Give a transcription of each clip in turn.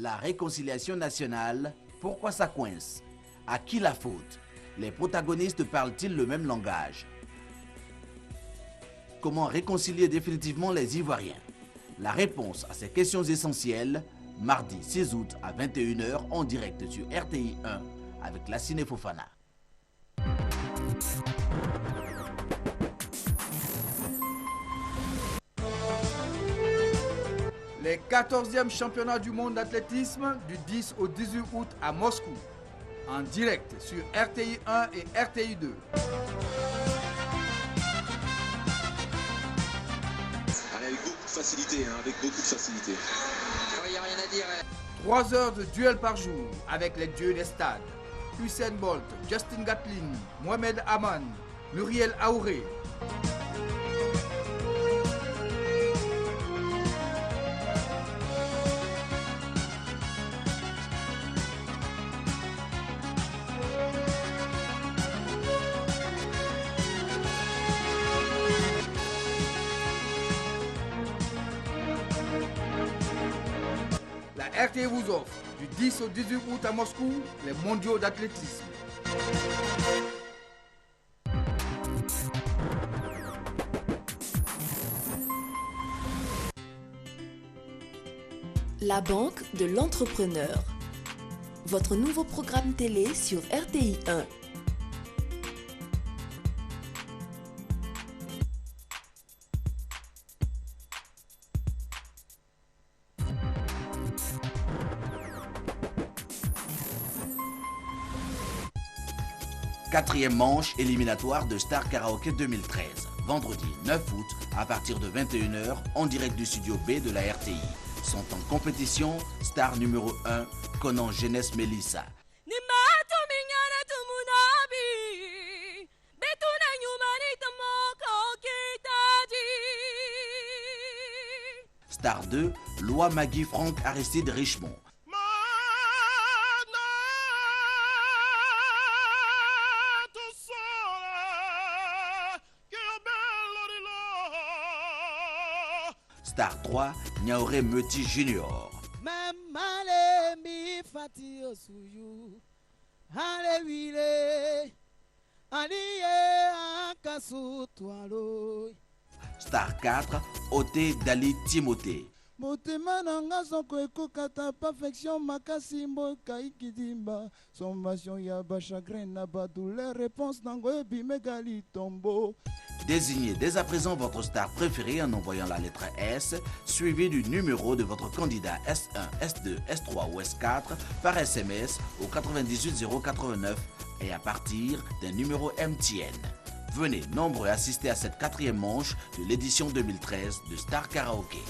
La réconciliation nationale, pourquoi ça coince? À qui la faute? Les protagonistes parlent-ils le même langage? Comment réconcilier définitivement les Ivoiriens? La réponse à ces questions essentielles, mardi 6 août à 21 h en direct sur RTI 1 avec Lassine Fofana. Les 14e championnats du monde d'athlétisme du 10 au 18 août à Moscou. En direct sur RTI 1 et RTI 2. Avec beaucoup de facilité, avec beaucoup de facilité. Il n'y a rien à dire. 3 heures de duel par jour avec les dieux des stades. Usain Bolt, Justin Gatlin, Mohamed Aman, Muriel Aouré. La RTI vous offre du 10 au 18 août à Moscou les mondiaux d'athlétisme. La banque de l'entrepreneur. Votre nouveau programme télé sur RTI 1. Quatrième manche éliminatoire de Star Karaoke 2013. Vendredi 9 août à partir de 21 h en direct du studio B de la RTI. Sont en compétition Star numéro 1, Conan Jeunesse Mélissa. Star 2, Loi Magui Franck Aristide Richemont. Star 3, Niaoré Meuti Junior. Star 4, Oté Dali Timothée. Motema nanga soko ekokata perfection makasi mboka ikidimba sommation ya ba chagrin na ba douleur réponse nango ebimegali tombo. Désignez dès à présent votre star préférée en envoyant la lettre S, suivie du numéro de votre candidat S1, S2, S3 ou S4 par SMS au 98 089 et à partir d'un numéro MTN. Venez nombreux assister à cette quatrième manche de l'édition 2013 de Star Karaoke.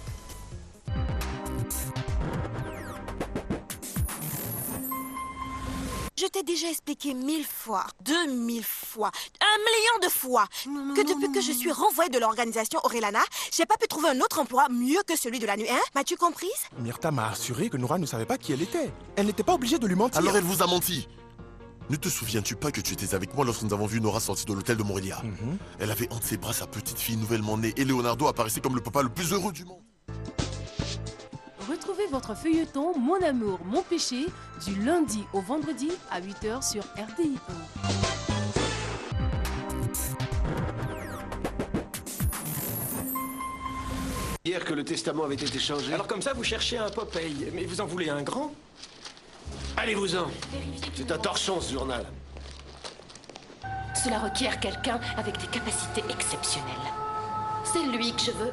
Je t'ai déjà expliqué 1000 fois, 2000 fois, 1 million de fois que depuis que je suis renvoyée de l'organisation Orelana, j'ai pas pu trouver un autre emploi mieux que celui de la nuit. Hein? M'as-tu comprise? Myrtha m'a assuré que Nora ne savait pas qui elle était. Elle n'était pas obligée de lui mentir. Alors elle vous a menti. Ne te souviens-tu pas que tu étais avec moi lorsque nous avons vu Nora sortir de l'hôtel de Morelia? Elle avait entre ses bras sa petite fille nouvellement née et Leonardo apparaissait comme le papa le plus heureux du monde. Retrouvez votre feuilleton Mon amour, mon péché du lundi au vendredi à 8 h sur RTI 1. Hier que le testament avait été changé. Alors comme ça, vous cherchez un Popeye, mais vous en voulez un grand? Allez-vous-en. C'est un torchon ce journal. Cela requiert quelqu'un avec des capacités exceptionnelles. C'est lui que je veux.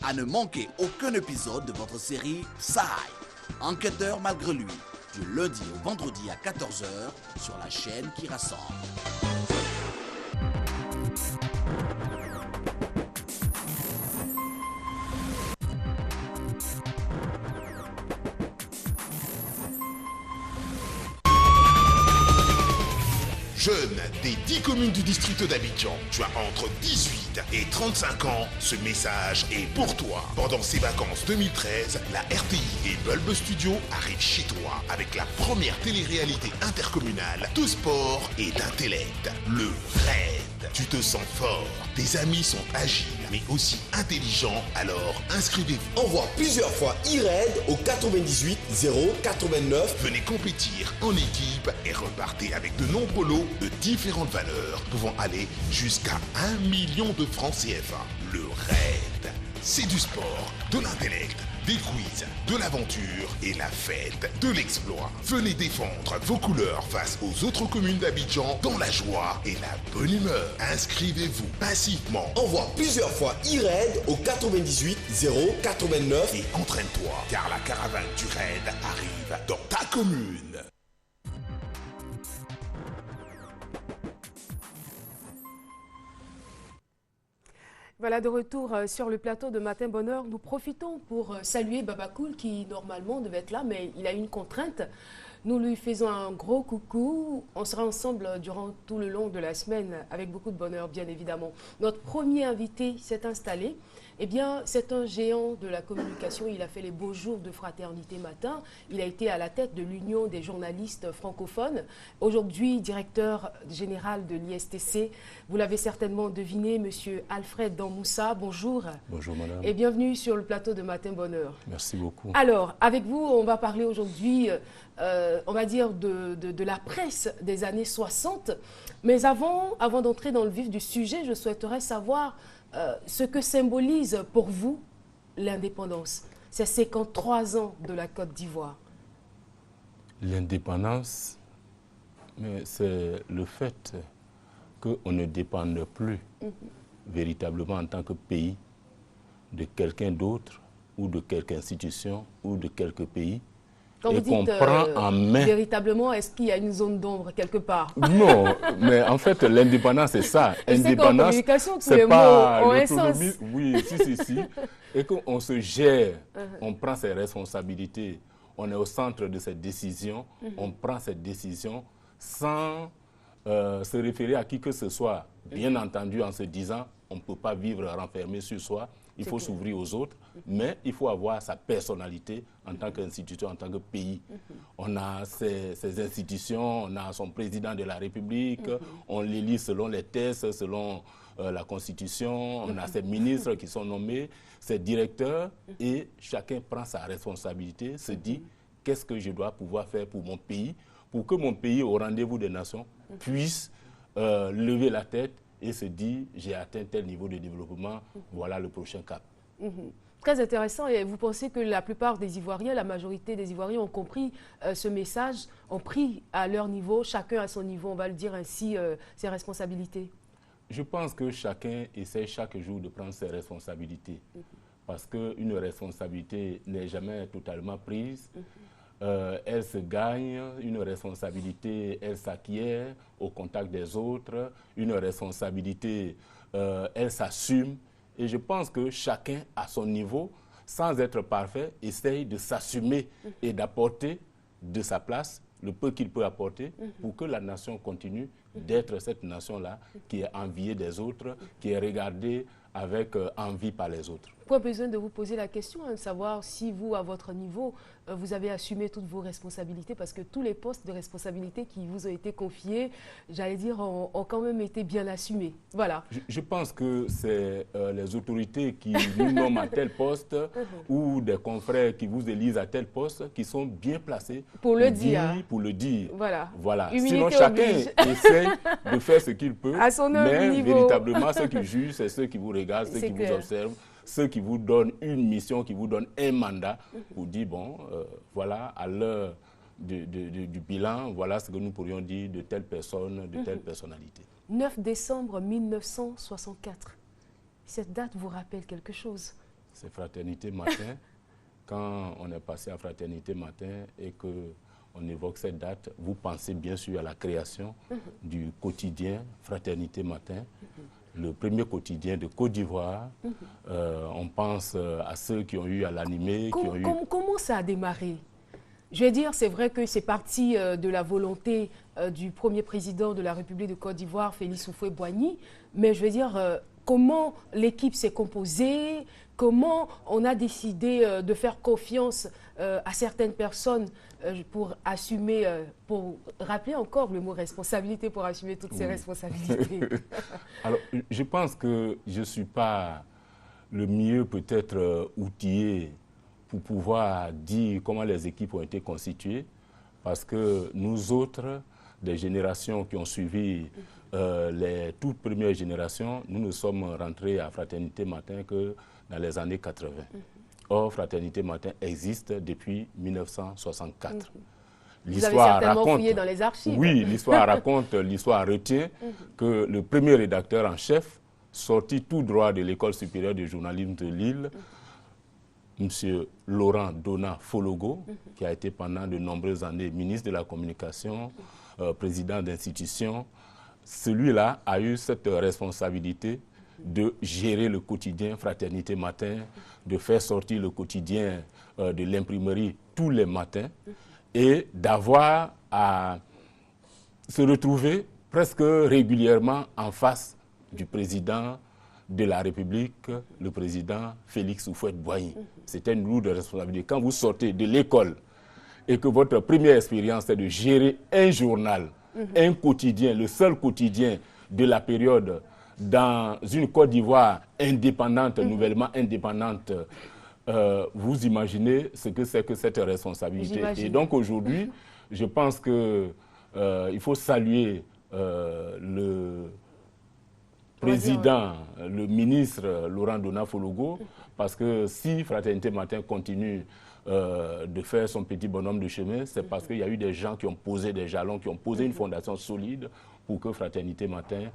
À ne manquer aucun épisode de votre série Sai, enquêteur malgré lui, du lundi au vendredi à 14 h sur la chaîne qui rassemble. Jeune des 10 communes du district d'Abidjan, tu as entre 18 et 35 ans, ce message est pour toi. Pendant ces vacances 2013, la RTI et Bulb Studio arrivent chez toi avec la première télé-réalité intercommunale de sport et d'intellect, le RAID. Tu te sens fort, tes amis sont agiles mais aussi intelligents, alors inscrivez-vous. Envoie plusieurs fois e-RAID au 98 089. Venez compétir en équipe et repartez avec de nombreux lots de différentes valeurs pouvant aller jusqu'à 1 million de francs CFA. Le RAID, c'est du sport, de l'intellect, des quiz, de l'aventure et la fête de l'exploit. Venez défendre vos couleurs face aux autres communes d'Abidjan dans la joie et la bonne humeur. Inscrivez-vous massivement. Envoie plusieurs fois e-RAID au 98 089 et entraîne-toi car la caravane du RAID arrive dans ta commune. Voilà, de retour sur le plateau de Matin Bonheur. Nous profitons pour saluer Baba Cool qui normalement devait être là, mais il a une contrainte. Nous lui faisons un gros coucou. On sera ensemble durant tout le long de la semaine avec beaucoup de bonheur, bien évidemment. Notre premier invité s'est installé. Eh bien, c'est un géant de la communication. Il a fait les beaux jours de Fraternité Matin. Il a été à la tête de l'Union des journalistes francophones. Aujourd'hui, directeur général de l'ISTC. Vous l'avez certainement deviné, monsieur Alfred Damboussa. Bonjour. Bonjour, madame. Et bienvenue sur le plateau de Matin Bonheur. Merci beaucoup. Alors, avec vous, on va parler aujourd'hui, on va dire, de la presse des années 60. Mais avant d'entrer dans le vif du sujet, je souhaiterais savoir ce que symbolise pour vous l'indépendance, ces 53 ans de la Côte d'Ivoire. L'indépendance, c'est le fait qu'on ne dépende plus véritablement en tant que pays de quelqu'un d'autre ou de quelque institution ou de quelque pays. Quand et vous dites, qu'on prend en main. Véritablement, est-ce qu'il y a une zone d'ombre quelque part? Non, mais en fait, l'indépendance, c'est ça. Indépendance, c'est pas l'autonomie. Oui, si. Et qu'on se gère, on prend ses responsabilités, on est au centre de cette décision, on prend cette décision sans se référer à qui que ce soit. Bien entendu, en se disant, on ne peut pas vivre renfermé sur soi. Il faut s'ouvrir aux autres, mais il faut avoir sa personnalité en tant qu'institution, en tant que pays. On a ses institutions, on a son président de la République, on l'élit selon les tests, selon la Constitution, on a ses ministres qui sont nommés, ses directeurs, et chacun prend sa responsabilité, se dit qu'est-ce que je dois pouvoir faire pour mon pays, pour que mon pays, au rendez-vous des nations, puisse lever la tête et se dit, j'ai atteint tel niveau de développement, voilà le prochain cap. Très intéressant. Et vous pensez que la plupart des Ivoiriens, la majorité des Ivoiriens ont compris ce message, ont pris à leur niveau, chacun à son niveau, on va le dire ainsi, ses responsabilités? Je pense que chacun essaie chaque jour de prendre ses responsabilités. Parce qu'une responsabilité n'est jamais totalement prise. Elle se gagne, une responsabilité, elle s'acquiert au contact des autres, une responsabilité, elle s'assume. Et je pense que chacun, à son niveau, sans être parfait, essaye de s'assumer et d'apporter de sa place le peu qu'il peut apporter pour que la nation continue d'être cette nation-là qui est enviée des autres, qui est regardée avec envie par les autres. Pas besoin de vous poser la question, de savoir si vous, à votre niveau, vous avez assumé toutes vos responsabilités, parce que tous les postes de responsabilité qui vous ont été confiés, j'allais dire, ont quand même été bien assumés. Voilà. Je pense que c'est les autorités qui nous nomment à tel poste ou des confrères qui vous élisent à tel poste qui sont bien placés pour le dire. Pour le dire. Voilà. Sinon, chacun essaie de faire ce qu'il peut, à son mais niveau. Véritablement, ceux qui jugent, c'est ceux qui vous regardent, ceux qui vous observent, ceux qui vous donnent une mission, qui vous donnent un mandat pour dire, bon, voilà, à l'heure du bilan, voilà ce que nous pourrions dire de telle personne, de telle personnalité. 9 décembre 1964. Cette date vous rappelle quelque chose? C'est Fraternité Matin. Quand on est passé à Fraternité Matin et qu'on évoque cette date, vous pensez bien sûr à la création du quotidien Fraternité Matin. Le premier quotidien de Côte d'Ivoire. On pense à ceux qui ont eu à l'animer. Comment ça a démarré? Je vais dire, c'est vrai que c'est parti de la volonté du premier président de la République de Côte d'Ivoire, Félix Houphouët-Boigny, mais je veux dire, comment l'équipe s'est composée, comment on a décidé de faire confiance à certaines personnes pour assumer, pour rappeler encore le mot responsabilité, pour assumer toutes ces responsabilités. Alors, je pense que je ne suis pas le mieux peut-être outillé pour pouvoir dire comment les équipes ont été constituées, parce que nous autres, des générations qui ont suivi les toutes premières générations, nous ne sommes rentrés à Fraternité Matin que dans les années 80. Or, Fraternité Matin existe depuis 1964. Vous avez certainement fouillé dans les archives. Oui, l'histoire raconte, l'histoire retient que le premier rédacteur en chef, sorti tout droit de l'École supérieure de journalisme de Lille, M. Laurent Donat Fologo, qui a été pendant de nombreuses années ministre de la Communication, président d'institution, celui-là a eu cette responsabilité de gérer le quotidien Fraternité Matin, de faire sortir le quotidien de l'imprimerie tous les matins et d'avoir à se retrouver presque régulièrement en face du président de la République, le président Félix Houphouët-Boigny. C'était une lourde responsabilité. Quand vous sortez de l'école et que votre première expérience est de gérer un journal, un quotidien, le seul quotidien de la période dans une Côte d'Ivoire indépendante, nouvellement indépendante, vous imaginez ce que c'est que cette responsabilité. Et donc aujourd'hui, je pense qu'il faut saluer le président, le ministre Laurent Donat Fologo, parce que si Fraternité Matin continue de faire son petit bonhomme de chemin, c'est parce qu'il y a eu des gens qui ont posé des jalons, qui ont posé une fondation solide pour que Fraternité Matin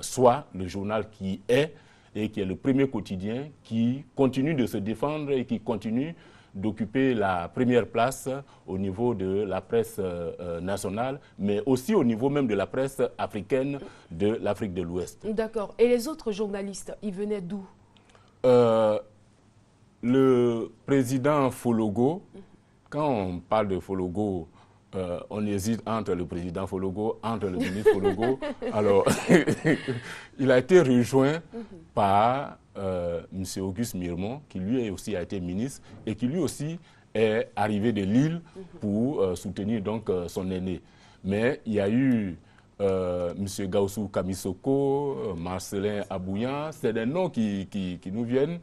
soit le journal qui est et qui est le premier quotidien qui continue de se défendre et qui continue d'occuper la première place au niveau de la presse nationale, mais aussi au niveau même de la presse africaine de l'Afrique de l'Ouest. D'accord. Et les autres journalistes, ils venaient d'où? Le président Fologo, quand on parle de Fologo, on hésite entre le président Fologo, entre le ministre Fologo. Alors, il a été rejoint par M. Auguste Mirmont, qui lui aussi a été ministre et qui lui aussi est arrivé de Lille pour soutenir donc son aîné. Mais il y a eu M. Gaussou Kamisoko, Marcelin Abouyan, c'est des noms qui nous viennent.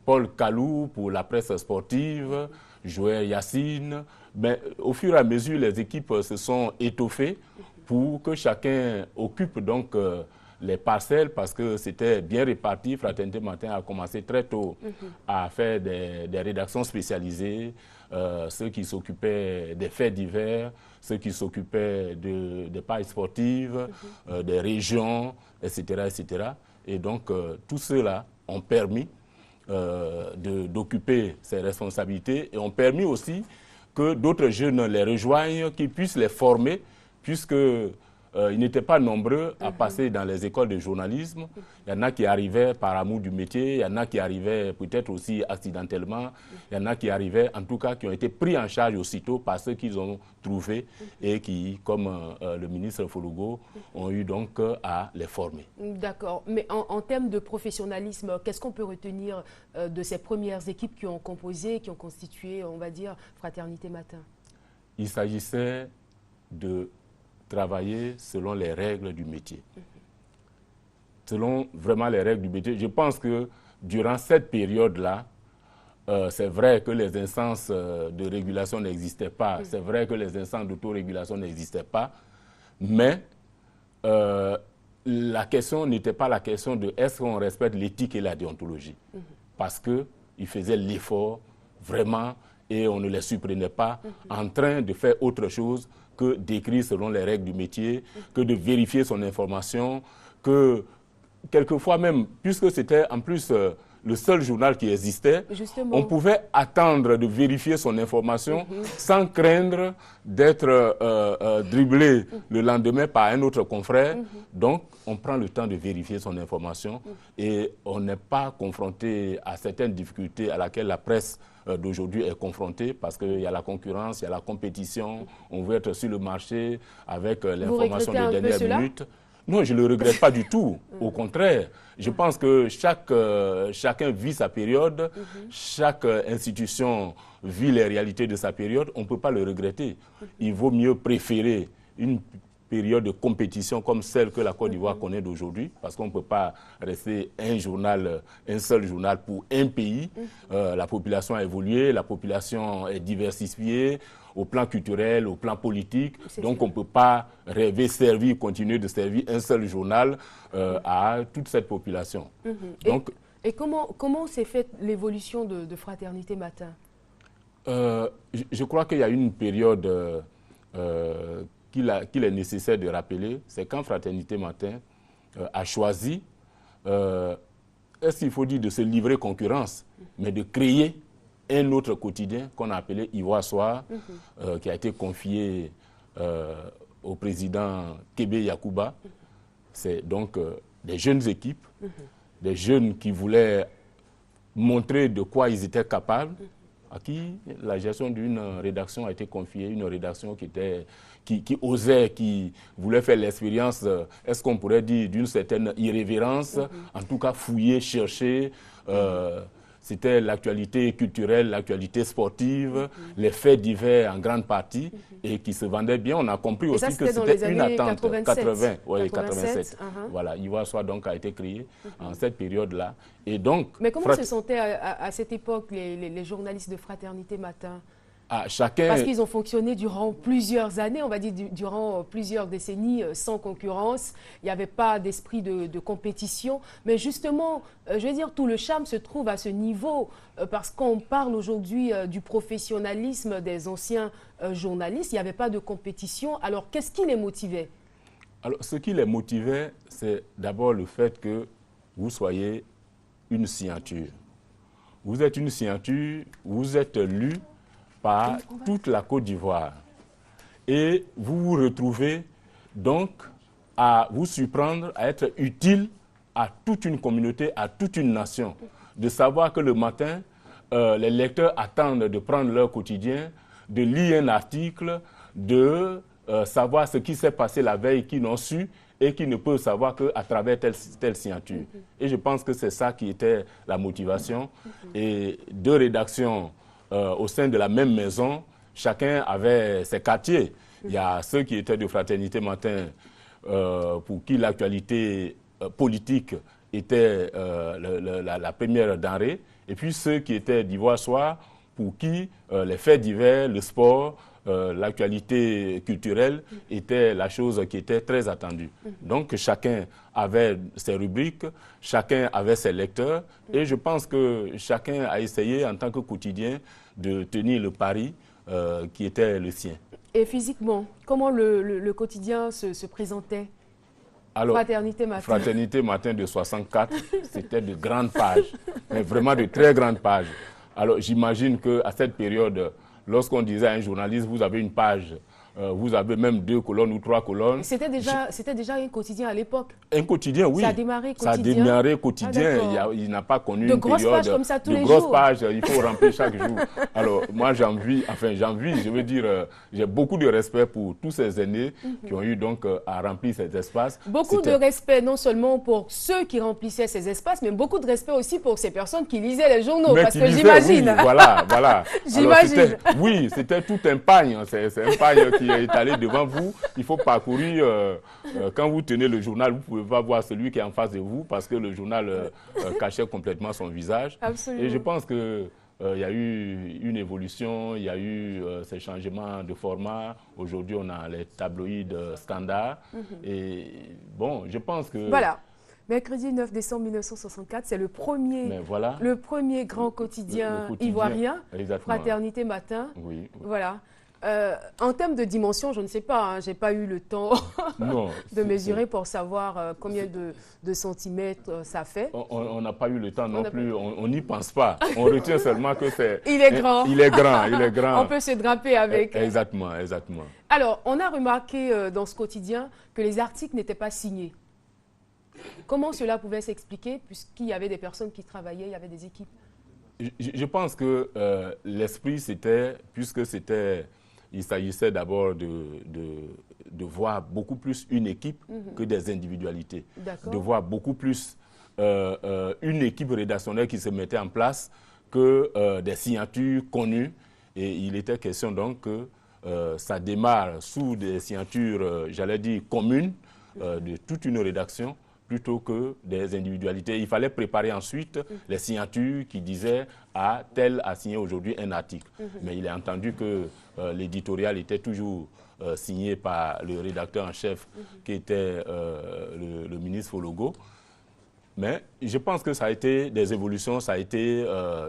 Paul Kalou pour la presse sportive, Joël Yassine. Mais au fur et à mesure, les équipes se sont étoffées pour que chacun occupe donc les parcelles, parce que c'était bien réparti. Fraternité Matin a commencé très tôt à faire des rédactions spécialisées, ceux qui s'occupaient des faits divers, ceux qui s'occupaient des pages sportives, des régions, etc., etc. Et donc, tous ceux-là ont permis d'occuper ces responsabilités et ont permis aussi que d'autres jeunes les rejoignent, qu'ils puissent les former, puisque ils n'étaient pas nombreux à passer dans les écoles de journalisme. Il y en a qui arrivaient par amour du métier, il y en a qui arrivaient peut-être aussi accidentellement, il y en a qui arrivaient, en tout cas, qui ont été pris en charge aussitôt par ceux qu'ils ont trouvés et qui, comme le ministre Fologo, ont eu donc à les former. D'accord. Mais en termes de professionnalisme, qu'est-ce qu'on peut retenir de ces premières équipes qui ont composé, qui ont constitué, on va dire, Fraternité Matin? Il s'agissait de travailler selon les règles du métier. Selon vraiment les règles du métier. Je pense que durant cette période-là, c'est vrai que les instances de régulation n'existaient pas, c'est vrai que les instances d'autorégulation n'existaient pas, mais la question n'était pas la question de est-ce qu'on respecte l'éthique et la déontologie. Parce qu'ils faisaient l'effort vraiment et on ne les surprenait pas en train de faire autre chose que d'écrire selon les règles du métier, que de vérifier son information, que quelquefois même, puisque c'était en plus le seul journal qui existait, Justement. on pouvait attendre de vérifier son information sans craindre d'être dribblé le lendemain par un autre confrère. Donc, on prend le temps de vérifier son information et on n'est pas confronté à certaines difficultés à laquelle la presse d'aujourd'hui est confrontée parce qu'il y a la concurrence, il y a la compétition, on veut être sur le marché avec l'information des dernières minutes. Non, je ne le regrette pas du tout. Au contraire, je pense que chacun vit sa période, chaque institution vit les réalités de sa période. On ne peut pas le regretter. Il vaut mieux préférer une période de compétition comme celle que la Côte d'Ivoire connaît d'aujourd'hui, parce qu'on ne peut pas rester un seul journal pour un pays. La population a évolué, la population est diversifiée, au plan culturel, au plan politique. Donc on ne peut pas rêver, continuer de servir un seul journal à toute cette population. Donc, et comment s'est faite l'évolution de Fraternité Matin? Je crois qu'il y a une période qu'il est nécessaire de rappeler, c'est quand Fraternité Matin a choisi, est-ce qu'il faut dire de se livrer concurrence, mais de créer un autre quotidien qu'on a appelé Ivoire Soir, qui a été confié au président Kébé Yacouba. C'est donc des jeunes équipes, des jeunes qui voulaient montrer de quoi ils étaient capables, à qui la gestion d'une rédaction a été confiée, une rédaction qui osait, qui voulait faire l'expérience, est-ce qu'on pourrait dire, d'une certaine irrévérence, en tout cas fouiller, chercher. C'était l'actualité culturelle, l'actualité sportive, les faits divers en grande partie, et qui se vendaient bien. On a compris aussi que c'était une attente. 87. Voilà, Ivoire Soir donc a été créé en cette période-là. Et donc, mais comment se sentaient à cette époque les journalistes de Fraternité Matin? Chacun... Parce qu'ils ont fonctionné durant plusieurs années, on va dire durant plusieurs décennies sans concurrence. Il n'y avait pas d'esprit de compétition. Mais justement, je veux dire, tout le charme se trouve à ce niveau. Parce qu'on parle aujourd'hui du professionnalisme des anciens journalistes. Il n'y avait pas de compétition. Alors, qu'est-ce qui les motivait? Alors, ce qui les motivait, c'est d'abord le fait que vous soyez une signature. Vous êtes une signature, vous êtes lu par toute la Côte d'Ivoire. Et vous vous retrouvez donc à vous surprendre, à être utile à toute une communauté, à toute une nation. De savoir que le matin, les lecteurs attendent de prendre leur quotidien, de lire un article, de savoir ce qui s'est passé la veille, qu'ils n'ont su et qui ne peuvent savoir qu'à travers telle signature. Et je pense que c'est ça qui était la motivation. Et deux rédactions au sein de la même maison, chacun avait ses quartiers. Il y a ceux qui étaient de Fraternité Matin, pour qui l'actualité politique était la première denrée, et puis ceux qui étaient d'Ivoire Soir, pour qui les faits divers, le sport, l'actualité culturelle était la chose qui était très attendue. Donc chacun avait ses rubriques, chacun avait ses lecteurs, et je pense que chacun a essayé en tant que quotidien de tenir le pari qui était le sien. Et physiquement, comment le quotidien se présentait? Alors, Fraternité Matin. Fraternité Matin de 64, c'était de grandes pages, mais vraiment de très grandes pages. Alors j'imagine qu'à cette période, lorsqu'on disait à un journaliste, vous avez une page, vous avez même 2 colonnes ou 3 colonnes. C'était déjà un quotidien à l'époque? Un quotidien, oui. Ça a démarré quotidien? Ça a démarré quotidien. Il n'a pas connu de une grosses période pages comme ça tous les de jours. grosses pages, il faut remplir chaque jour. Alors moi j'envie, je veux dire, j'ai beaucoup de respect pour tous ces aînés qui ont eu donc à remplir ces espaces. Beaucoup de respect non seulement pour ceux qui remplissaient ces espaces, mais beaucoup de respect aussi pour ces personnes qui lisaient les journaux. Mais parce que j'imagine. Oui, voilà. J'imagine. Oui, c'était tout un pagne. C'est un pagne qui est étalé devant vous. Il faut parcourir. Quand vous tenez le journal, vous ne pouvez pas voir celui qui est en face de vous parce que le journal cachait complètement son visage. Absolument. Et je pense que il y a eu une évolution, il y a eu ces changements de format. Aujourd'hui, on a les tabloïds standards. Et bon, je pense que... Voilà. Mercredi 9 décembre 1964, c'est le premier grand quotidien ivoirien, Fraternité Matin. Oui. Voilà. En termes de dimension, je ne sais pas, hein, je n'ai pas eu le temps non, de mesurer pour savoir combien de centimètres ça fait. On n'a pas eu le temps non plus, on n'y pense pas. On retient seulement que c'est... Il est grand. Il est grand, il est grand. On peut se draper avec. Exactement, exactement. Alors, on a remarqué dans ce quotidien que les articles n'étaient pas signés. Comment cela pouvait s'expliquer, puisqu'il y avait des personnes qui travaillaient, il y avait des équipes? Je pense que l'esprit, c'était, puisque c'était... Il s'agissait d'abord de voir beaucoup plus une équipe que des individualités. De voir beaucoup plus une équipe rédactionnelle qui se mettait en place que des signatures connues. Et il était question donc que ça démarre sous des signatures, j'allais dire, communes de toute une rédaction, plutôt que des individualités. Il fallait préparer ensuite les signatures qui disaient « Ah, tel a signé aujourd'hui un article ». Mais il est entendu que l'éditorial était toujours signé par le rédacteur en chef, qui était le ministre Fologo. Mais je pense que ça a été des évolutions, ça a été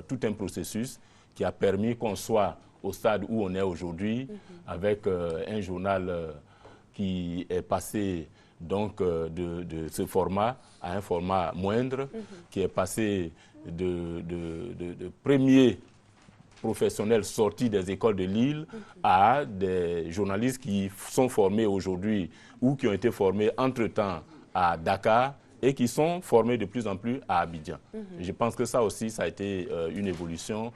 tout un processus qui a permis qu'on soit au stade où on est aujourd'hui, avec un journal qui est passé donc de ce format à un format moindre, qui est passé de premiers professionnels sortis des écoles de Lille à des journalistes qui sont formés aujourd'hui ou qui ont été formés entre-temps à Dakar et qui sont formés de plus en plus à Abidjan. Et je pense que ça aussi, ça a été une évolution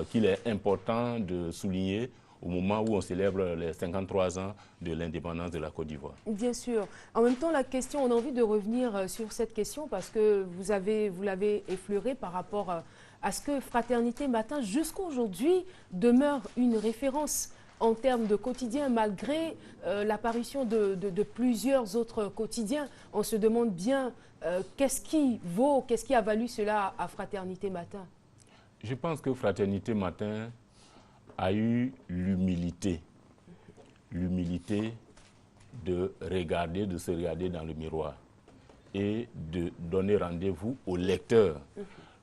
qu'il est important de souligner au moment où on célèbre les 53 ans de l'indépendance de la Côte d'Ivoire. Bien sûr. En même temps, la question, on a envie de revenir sur cette question parce que vous l'avez effleuré par rapport à ce que Fraternité Matin, jusqu'à aujourd'hui, demeure une référence en termes de quotidien, malgré l'apparition de plusieurs autres quotidiens. On se demande bien qu'est-ce qui a valu cela à Fraternité Matin? Je pense que Fraternité Matin a eu l'humilité de se regarder dans le miroir et de donner rendez-vous aux lecteurs.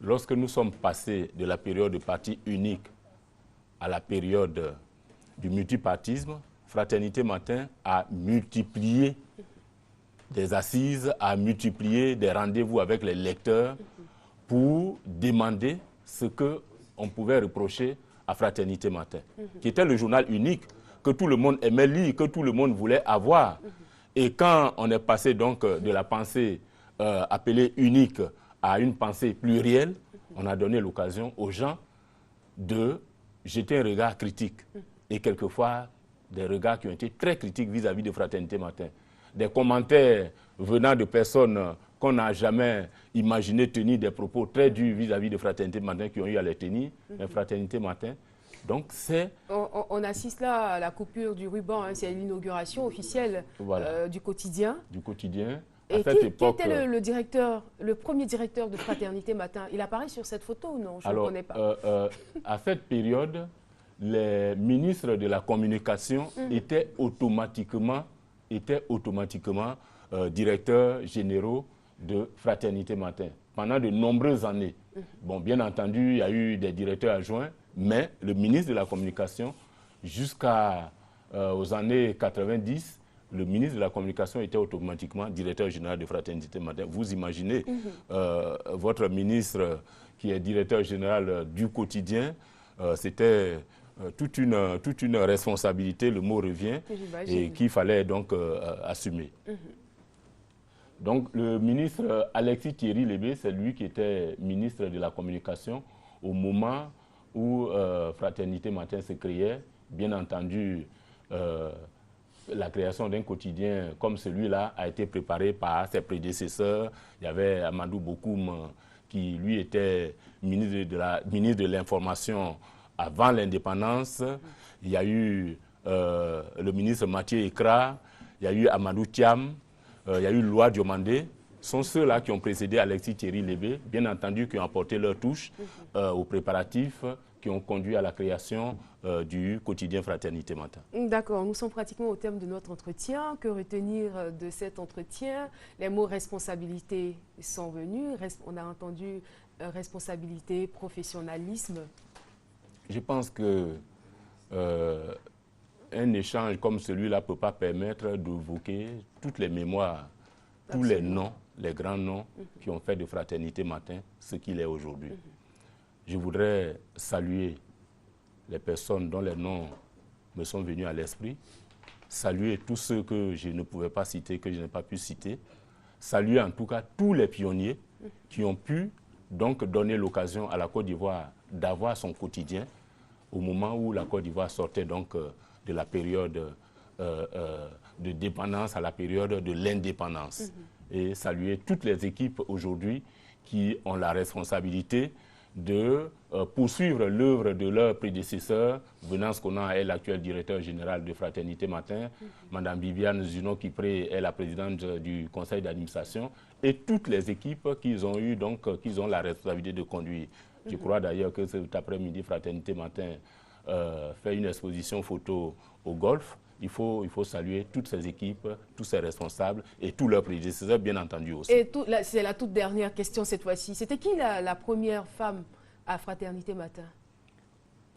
Lorsque nous sommes passés de la période de parti unique à la période du multipartisme, Fraternité Matin a multiplié des assises, a multiplié des rendez-vous avec les lecteurs pour demander ce qu'on pouvait reprocher à Fraternité Matin, qui était le journal unique que tout le monde aimait lire, que tout le monde voulait avoir. Et quand on est passé donc de la pensée appelée unique à une pensée plurielle, on a donné l'occasion aux gens de jeter un regard critique. Et quelquefois, des regards qui ont été très critiques vis-à-vis de Fraternité Matin. Des commentaires venant de personnes qu'on n'a jamais imaginé tenir des propos très durs vis-à-vis de Fraternité Matin qui ont eu à les tenir, mais Fraternité Matin. Donc c'est... On assiste là à la coupure du ruban, hein, c'est l'inauguration officielle du quotidien. Du quotidien. Et qui était le premier directeur de Fraternité Matin? Il apparaît sur cette photo ou non? Je ne le connais pas. À cette période, les ministres de la communication étaient automatiquement directeurs généraux de Fraternité Matin pendant de nombreuses années. Bon, bien entendu, il y a eu des directeurs adjoints, mais le ministre de la Communication, jusqu'aux années 90, le ministre de la Communication était automatiquement directeur général de Fraternité Matin. Vous imaginez votre ministre qui est directeur général du quotidien, c'était toute une responsabilité, le mot revient, et qu'il fallait donc assumer. Donc le ministre Alexis Thierry Lébé, c'est lui qui était ministre de la Communication au moment où Fraternité Matin se créait. Bien entendu, la création d'un quotidien comme celui-là a été préparée par ses prédécesseurs. Il y avait Amadou Bokoum qui, lui, était ministre de l'Information avant l'indépendance. Il y a eu le ministre Mathieu Ekra, il y a eu Amadou Thiam, il y a eu Loa Diomandé. Ce sont ceux-là qui ont précédé Alexis Thierry Lébé, bien entendu, qui ont apporté leur touche aux préparatifs qui ont conduit à la création du quotidien Fraternité Matin. D'accord, nous sommes pratiquement au terme de notre entretien. Que retenir de cet entretien? Les mots responsabilité sont venus. On a entendu responsabilité, professionnalisme. Je pense que un échange comme celui-là ne peut pas permettre d'évoquer toutes les mémoires, tous les noms, les grands noms qui ont fait de Fraternité Matin ce qu'il est aujourd'hui. Je voudrais saluer les personnes dont les noms me sont venus à l'esprit, saluer tous ceux que je ne pouvais pas citer, que je n'ai pas pu citer, saluer en tout cas tous les pionniers qui ont pu donc donner l'occasion à la Côte d'Ivoire d'avoir son quotidien au moment où la Côte d'Ivoire sortait donc de la période de dépendance à la période de l'indépendance. Et saluer toutes les équipes aujourd'hui qui ont la responsabilité de poursuivre l'œuvre de leurs prédécesseurs. Venance Konan est l'actuel directeur général de Fraternité Matin. Madame Viviane Zuno-Kipré est la présidente du conseil d'administration. Et toutes les équipes qu'ils ont eu, donc, qu'ils ont la responsabilité de conduire. Je crois d'ailleurs que cet après-midi, Fraternité Matin fait une exposition photo au golf. Il faut saluer toutes ces équipes, tous ces responsables et tous leurs prédécesseurs, bien entendu aussi. Et c'est la toute dernière question cette fois-ci. C'était qui la première femme à Fraternité Matin?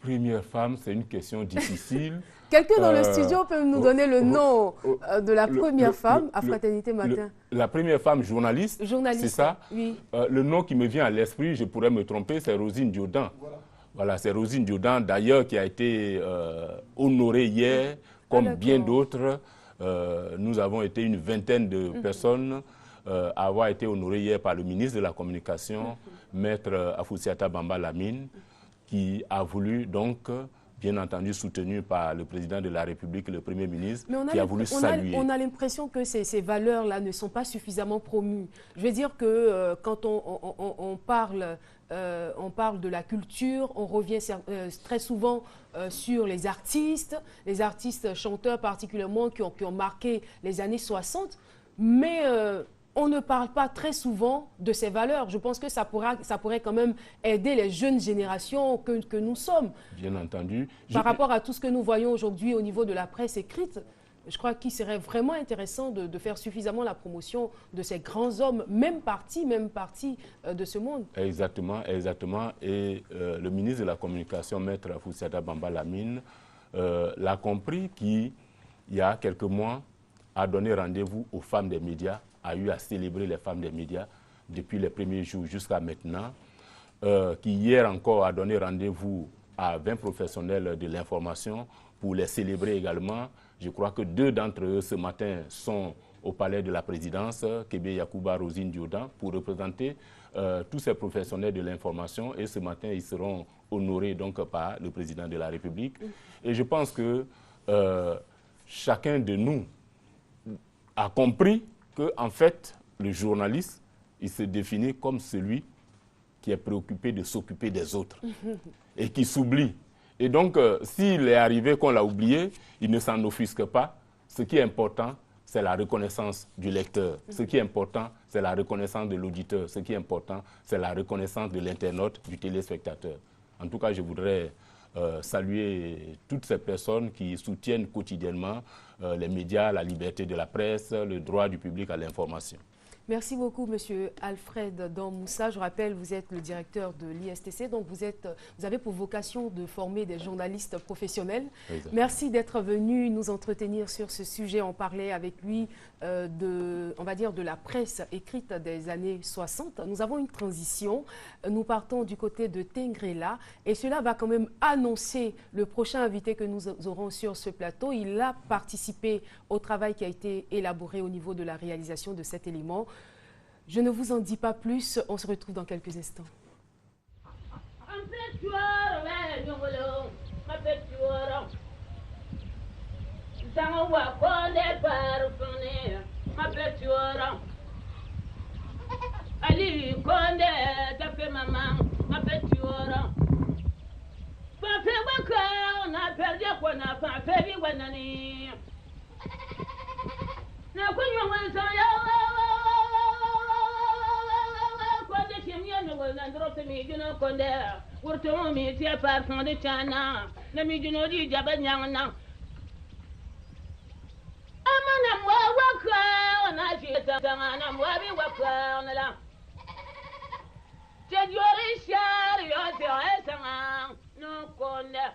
Première femme, c'est une question difficile. Quelqu'un dans le studio peut nous donner le nom de la première femme à Fraternité Matin? La première femme journaliste, c'est ça? Oui. Le nom qui me vient à l'esprit, je pourrais me tromper, c'est Rosine Diodan. Voilà, c'est Rosine Diodan, d'ailleurs, qui a été honorée hier, comme bien d'autres. Nous avons été une vingtaine de personnes à avoir été honorées hier par le ministre de la Communication, Maître Afoussiata Bamba Lamine, qui a voulu donc, bien entendu, soutenu par le président de la République, le Premier ministre, qui a voulu saluer. On a l'impression que ces valeurs-là ne sont pas suffisamment promues. Je veux dire que quand on parle de la culture, on revient très souvent sur les artistes chanteurs particulièrement qui ont marqué les années 60, mais on ne parle pas très souvent de ces valeurs. Je pense que ça pourrait quand même aider les jeunes générations que nous sommes. Bien entendu. Par rapport à tout ce que nous voyons aujourd'hui au niveau de la presse écrite, je crois qu'il serait vraiment intéressant de faire suffisamment la promotion de ces grands hommes, même partis de ce monde. Exactement, exactement. Et le ministre de la Communication, Maître Afoussiata Bamba Lamine, l'a compris qu'il y a quelques mois, a donné rendez-vous aux femmes des médias, a eu à célébrer les femmes des médias depuis les premiers jours jusqu'à maintenant, qui hier encore a donné rendez-vous à 20 professionnels de l'information pour les célébrer également. Je crois que 2 d'entre eux ce matin sont au palais de la présidence, Kébé Yakouba, Rosine Diodan, pour représenter tous ces professionnels de l'information. Et ce matin, ils seront honorés donc par le président de la République. Et je pense que chacun de nous a compris que, en fait, le journaliste, il se définit comme celui qui est préoccupé de s'occuper des autres et qui s'oublie. Et donc, s'il est arrivé qu'on l'a oublié, il ne s'en offusque pas. Ce qui est important, c'est la reconnaissance du lecteur. Ce qui est important, c'est la reconnaissance de l'auditeur. Ce qui est important, c'est la reconnaissance de l'internaute, du téléspectateur. En tout cas, je voudrais saluer toutes ces personnes qui soutiennent quotidiennement les médias, la liberté de la presse, le droit du public à l'information. Merci beaucoup, Monsieur Alfred Danmoussa. Je rappelle, vous êtes le directeur de l'ISTC, donc vous avez pour vocation de former des journalistes professionnels. Exactement. Merci d'être venu nous entretenir sur ce sujet. On parlait avec lui on va dire de la presse écrite des années 60. Nous avons une transition. Nous partons du côté de Tengrela et cela va quand même annoncer le prochain invité que nous aurons sur ce plateau. Il a participé au travail qui a été élaboré au niveau de la réalisation de cet élément. Je ne vous en dis pas plus, on se retrouve dans quelques instants. Ali Konde tape maman ma petit ora Pape waka on a perdu quoi na pape bi wanani Na kunyo wansa ya Konde chimye no wanandro te mi juno konde Urto mi tie parfum de chana na mi juno di jabanyana Amana mwa waka on a jita na mwa bi waka on la Jadiori shari yo te esanga no konde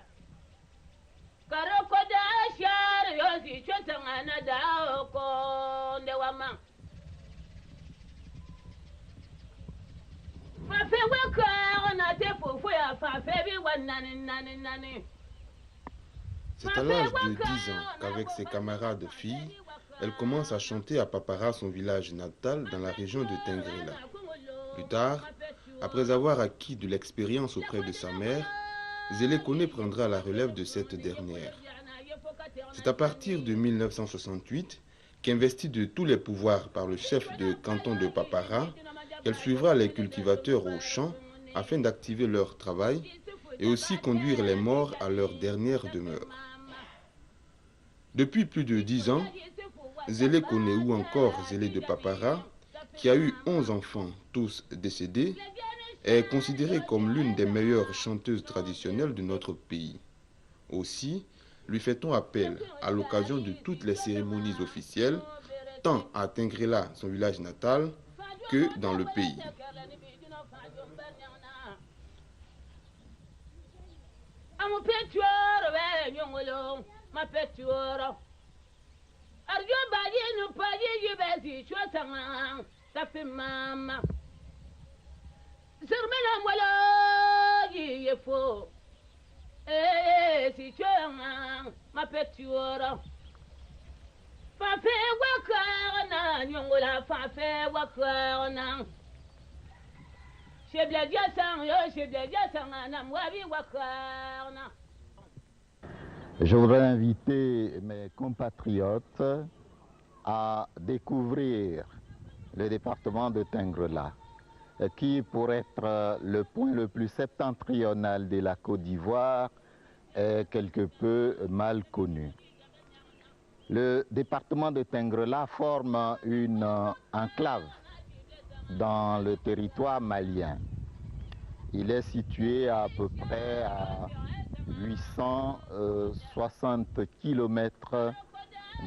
C'est à l'âge de 10 ans qu'avec ses camarades de filles, elle commence à chanter à Papara, son village natal dans la région de Tengrela. Plus tard, après avoir acquis de l'expérience auprès de sa mère, Zélé Koné prendra la relève de cette dernière. C'est à partir de 1968 qu'investie de tous les pouvoirs par le chef de canton de Papara, qu'elle suivra les cultivateurs au champ afin d'activer leur travail et aussi conduire les morts à leur dernière demeure. Depuis plus de 10 ans, Zélé Koné ou encore Zélé de Papara, qui a eu 11 enfants, tous décédés, est considérée comme l'une des meilleures chanteuses traditionnelles de notre pays. Aussi, lui fait-on appel à l'occasion de toutes les cérémonies officielles, tant à Tengrela, son village natal, que dans le pays. Je voudrais inviter mes compatriotes à découvrir le département de Tengrela, qui, pour être le point le plus septentrional de la Côte d'Ivoire, est quelque peu mal connu. Le département de Tengrela forme une enclave dans le territoire malien. Il est situé à peu près à 860 km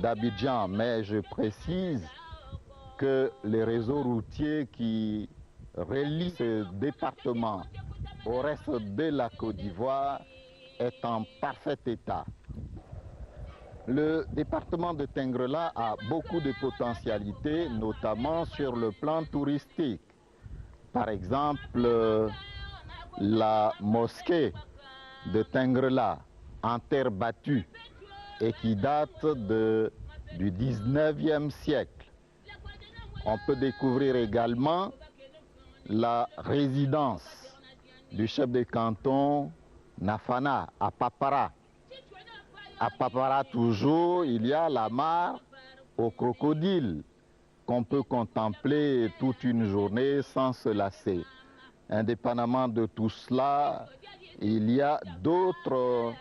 d'Abidjan, mais je précise que les réseaux routiers qui relient ce département au reste de la Côte d'Ivoire est en parfait état. Le département de Tengrela a beaucoup de potentialités, notamment sur le plan touristique. Par exemple, la mosquée de Tengrela, en terre battue, et qui date du 19e siècle. On peut découvrir également la résidence du chef de canton Nafana à Papara. À Papara toujours, il y a la mare aux crocodiles qu'on peut contempler toute une journée sans se lasser. Indépendamment de tout cela, il y a d'autres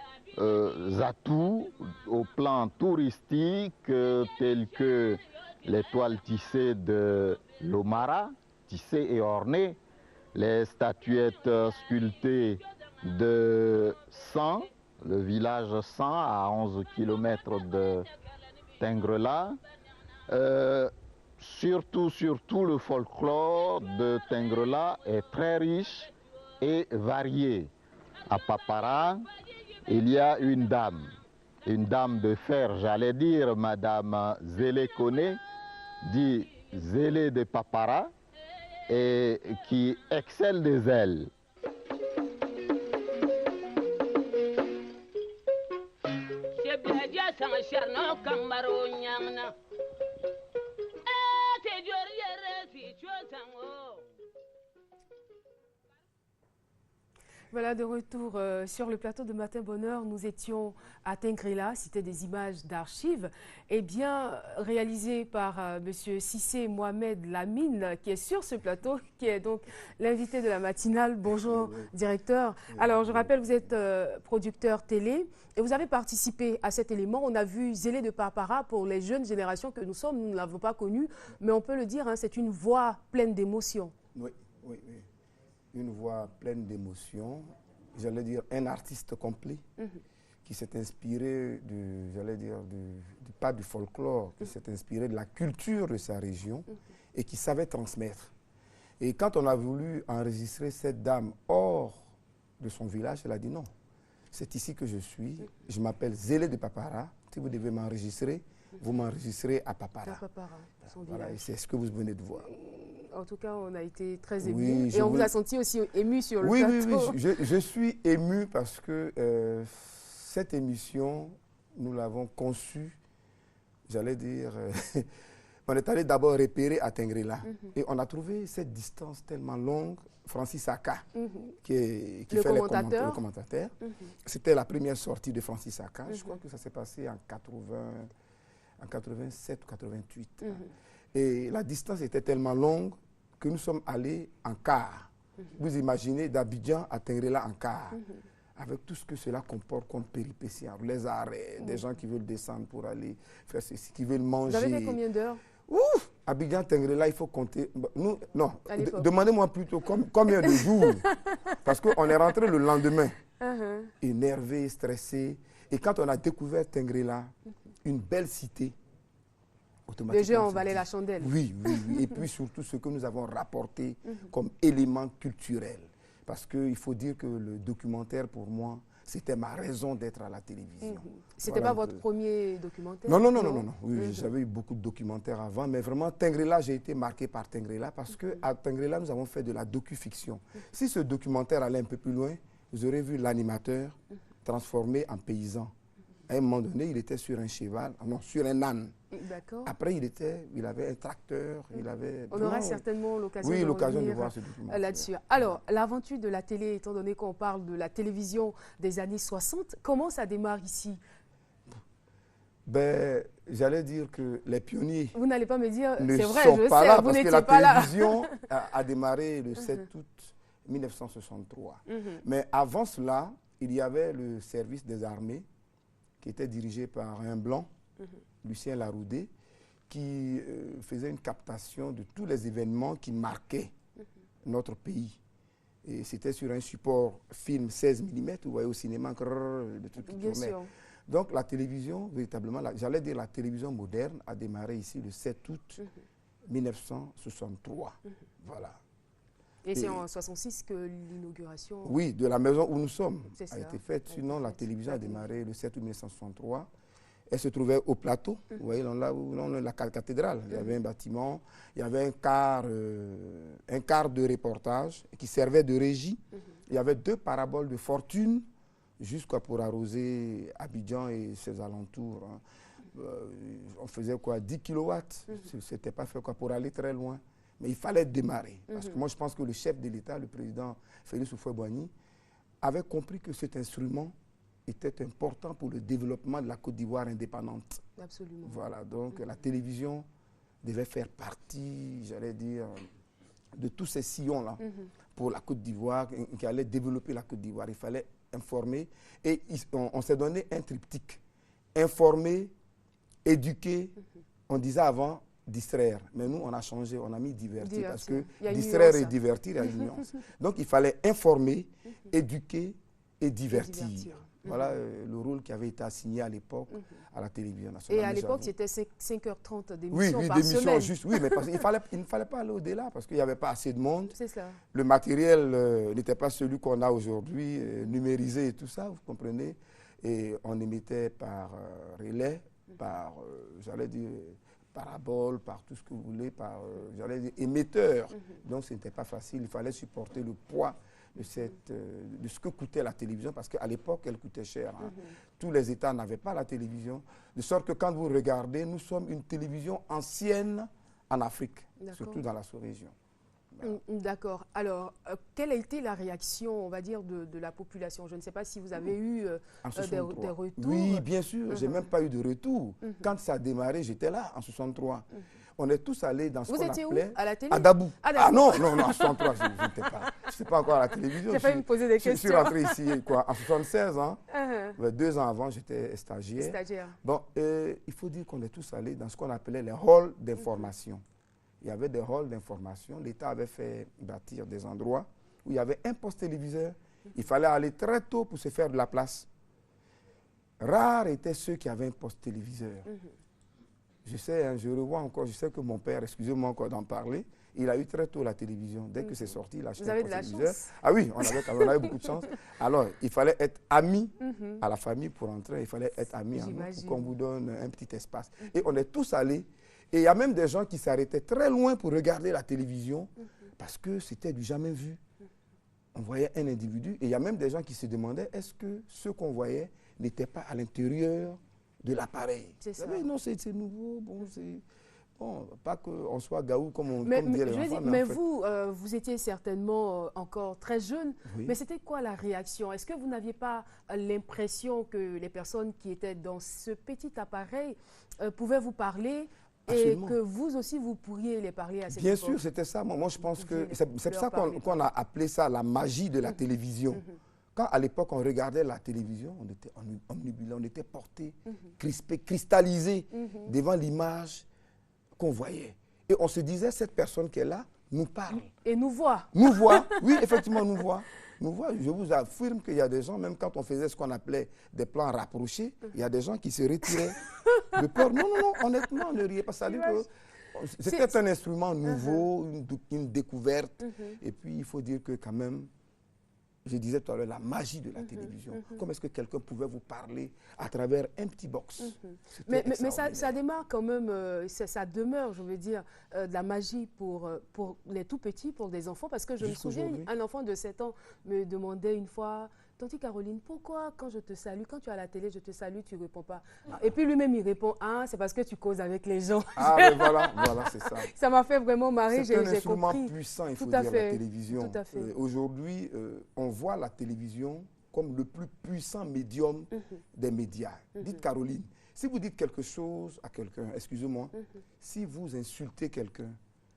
atouts au plan touristique tels que les toiles tissées de l'Omara, tissées et ornées, les statuettes sculptées de San, le village San à 11 km de Tengrela. Surtout le folklore de Tengrela est très riche et varié. À Papara, il y a une dame de fer, j'allais dire Madame Zélé Koné, dit Zélé de Papara, et qui excelle des ailes. Voilà, de retour sur le plateau de Matin Bonheur. Nous étions à Tengrela, c'était des images d'archives, et bien réalisées par M. Cissé Mohamed Lamine, qui est sur ce plateau, qui est donc l'invité de la matinale. Bonjour, directeur. Alors, je rappelle, vous êtes producteur télé et vous avez participé à cet élément. On a vu Zélé de Papara pour les jeunes générations que nous sommes, nous ne l'avons pas connu, mais on peut le dire, hein, c'est une voix pleine d'émotion. Oui, oui, oui. Une voix pleine d'émotion, j'allais dire un artiste complet qui s'est inspiré pas du folklore, qui s'est inspiré de la culture de sa région et qui savait transmettre. Et quand on a voulu enregistrer cette dame hors de son village, elle a dit non. c'est ici que je suis. Je m'appelle Zélé de Papara. Si vous devez m'enregistrer, vous m'enregistrez à Papara. Voilà, et c'est ce que vous venez de voir. En tout cas, on a été très émus. Oui, et on vous a senti aussi ému sur le plateau. Oui, je suis ému parce que cette émission, nous l'avons conçue, j'allais dire, on est allé d'abord repérer à Tengrela. Et on a trouvé cette distance tellement longue. Francis Aka, qui fait le commentateur. C'était la première sortie de Francis Aka. Je crois que ça s'est passé en 87 ou 88. Et la distance était tellement longue que nous sommes allés en car. Vous imaginez d'Abidjan à Tengrela en car, avec tout ce que cela comporte comme péripéties, les arrêts, des gens qui veulent descendre pour aller faire ceci, qui veulent manger. Vous avez fait combien d'heures? Ouf, Abidjan, Tengrela, il faut compter. Nous, non, demandez-moi plutôt combien de jours. Parce qu'on est rentré le lendemain, énervé, stressé. Et quand on a découvert Tengrela, une belle cité, automatiquement. Déjà, on valait la chandelle. Oui. Et puis surtout ce que nous avons rapporté comme élément culturel. Parce qu'il faut dire que le documentaire, pour moi, c'était ma raison d'être à la télévision. C'était pas votre premier documentaire? Non. Oui, j'avais eu beaucoup de documentaires avant, mais vraiment, Tengrela, j'ai été marqué par Tengrela parce qu'à Tengrela, nous avons fait de la docu-fiction. Si ce documentaire allait un peu plus loin, vous aurez vu l'animateur transformé en paysan. À un moment donné, il était sur un cheval, non, sur un âne. D'accord. Après, il avait un tracteur, il avait... On aura certainement l'occasion de voir ce documentaire là-dessus. Alors, l'aventure de la télé, étant donné qu'on parle de la télévision des années 60, comment ça démarre ici? Ben, j'allais dire que les pionniers... Vous n'allez pas me dire, c'est vrai, je sais, là, vous n'étiez pas là. Parce que la télévision a démarré le 7 août 1963. Mais avant cela, il y avait le service des armées qui était dirigé par un blanc, Lucien Laroudé, qui faisait une captation de tous les événements qui marquaient notre pays. Et c'était sur un support film 16 mm, vous voyez au cinéma, le truc qui tournait. Donc la télévision, véritablement, j'allais dire la télévision moderne a démarré ici le 7 août 1963. Voilà. Et c'est en 1966 que l'inauguration... Oui, de la maison où nous sommes a été faite. Sinon, la télévision a démarré le 7 août 1963. Elle se trouvait au plateau, vous voyez, là où la cathédrale. Il y avait un bâtiment, il y avait un quart de reportage qui servait de régie. Il y avait 2 paraboles de fortune jusqu'à pour arroser Abidjan et ses alentours. On faisait quoi, 10 kilowatts. C'était pas fait quoi pour aller très loin. Mais il fallait démarrer. Parce que moi, je pense que le chef de l'État, le président Félix Houphouët-Boigny, avait compris que cet instrument était important pour le développement de la Côte d'Ivoire indépendante. Absolument. Voilà, donc la télévision devait faire partie, j'allais dire, de tous ces sillons-là pour la Côte d'Ivoire, qui allait développer la Côte d'Ivoire. Il fallait informer. Et on s'est donné un triptyque. Informer, éduquer, on disait avant, distraire. Mais nous, on a changé, on a mis divertir. Parce que distraire et divertir, il y a une nuance. Donc, il fallait informer, éduquer et divertir. Voilà le rôle qui avait été assigné à l'époque à la télévision nationale. Et à l'époque, c'était 5h30 d'émissions par d'émissions semaine. Juste, oui, mais parce il ne fallait pas aller au-delà parce qu'il n'y avait pas assez de monde. C'est ça. Le matériel n'était pas celui qu'on a aujourd'hui, numérisé et tout ça, vous comprenez. Et on émettait par relais, par, j'allais dire, parabole, par tout ce que vous voulez, par, j'allais dire, émetteur. Donc, ce n'était pas facile. Il fallait supporter le poids de ce que coûtait la télévision, parce qu'à l'époque, elle coûtait cher. Tous les États n'avaient pas la télévision, de sorte que quand vous regardez, nous sommes une télévision ancienne en Afrique, surtout dans la sous-région. D'accord. Alors, quelle a été la réaction, on va dire, de la population? Je ne sais pas si vous avez eu des retours. Oui, bien sûr. Je n'ai même pas eu de retour. Quand ça a démarré, j'étais là, en 63. On est tous allés dans ce qu'on appelait... Vous étiez où? À la télé? À Dabou. Ah non, en 63, je n'étais pas. Je ne sais pas encore à la télévision. J'ai failli me poser des questions. Je suis rentré ici, quoi, en 76 ans. 2 ans avant, j'étais stagiaire. Bon, il faut dire qu'on est tous allés dans ce qu'on appelait les halls d'information. Il y avait des halls d'information. L'État avait fait bâtir des endroits où il y avait un poste téléviseur. Il fallait aller très tôt pour se faire de la place. Rares étaient ceux qui avaient un poste téléviseur. Je sais, hein, je revois encore, je sais que mon père, excusez-moi encore d'en parler, il a eu très tôt la télévision. Dès que c'est sorti, il a acheté un téléviseur. Ah oui, on avait beaucoup de chance. Alors, il fallait être ami à la famille pour entrer. Il fallait être ami à nous pour qu'on vous donne un petit espace. Et on est tous allés. Et il y a même des gens qui s'arrêtaient très loin pour regarder la télévision parce que c'était du jamais vu. On voyait un individu. Et il y a même des gens qui se demandaient est-ce que ce qu'on voyait n'était pas à l'intérieur de l'appareil. Non, c'est nouveau. Bon, c'est... Bon, pas qu'on soit gaou comme on dit les enfants. Mais en fait... vous étiez certainement encore très jeune, mais c'était quoi la réaction? Est-ce que vous n'aviez pas l'impression que les personnes qui étaient dans ce petit appareil pouvaient vous parler et que vous aussi, vous pourriez les parler à cette époque? Bien sûr, c'était ça. Moi, je pense que c'est pour ça qu'on a appelé ça la magie de la télévision. Quand à l'époque, on regardait la télévision, on était omnibulé, on était porté, crispé, cristallisé devant l'image qu'on voyait. Et on se disait, cette personne qui est là nous parle. Et nous voit. Nous voit, oui, effectivement, nous voit. Nous voit. Je vous affirme qu'il y a des gens, même quand on faisait ce qu'on appelait des plans rapprochés, il y a des gens qui se retiraient de peur. Non, honnêtement, ne riez pas. Ça veut dire que c'était un instrument nouveau, une découverte. Et puis, il faut dire que quand même, je disais tout à l'heure, la magie de la télévision. Comment est-ce que quelqu'un pouvait vous parler à travers un petit box? Mais ça démarre quand même, ça demeure, je veux dire, de la magie pour les tout petits, pour des enfants. Parce que je me souviens, un enfant de 7 ans me demandait une fois, Tante Caroline, pourquoi quand je te salue, quand tu es à la télé, je te salue, tu ne réponds pas? Et puis lui-même, il répond, ah, c'est parce que tu causes avec les gens. Ah, mais voilà, c'est ça. Ça m'a fait vraiment marrer, j'ai compris. C'est un instrument puissant, il faut dire, la télévision. Tout à fait. Aujourd'hui, on voit la télévision comme le plus puissant médium des médias. Dites Caroline, si vous dites quelque chose à quelqu'un, excusez-moi, si vous insultez quelqu'un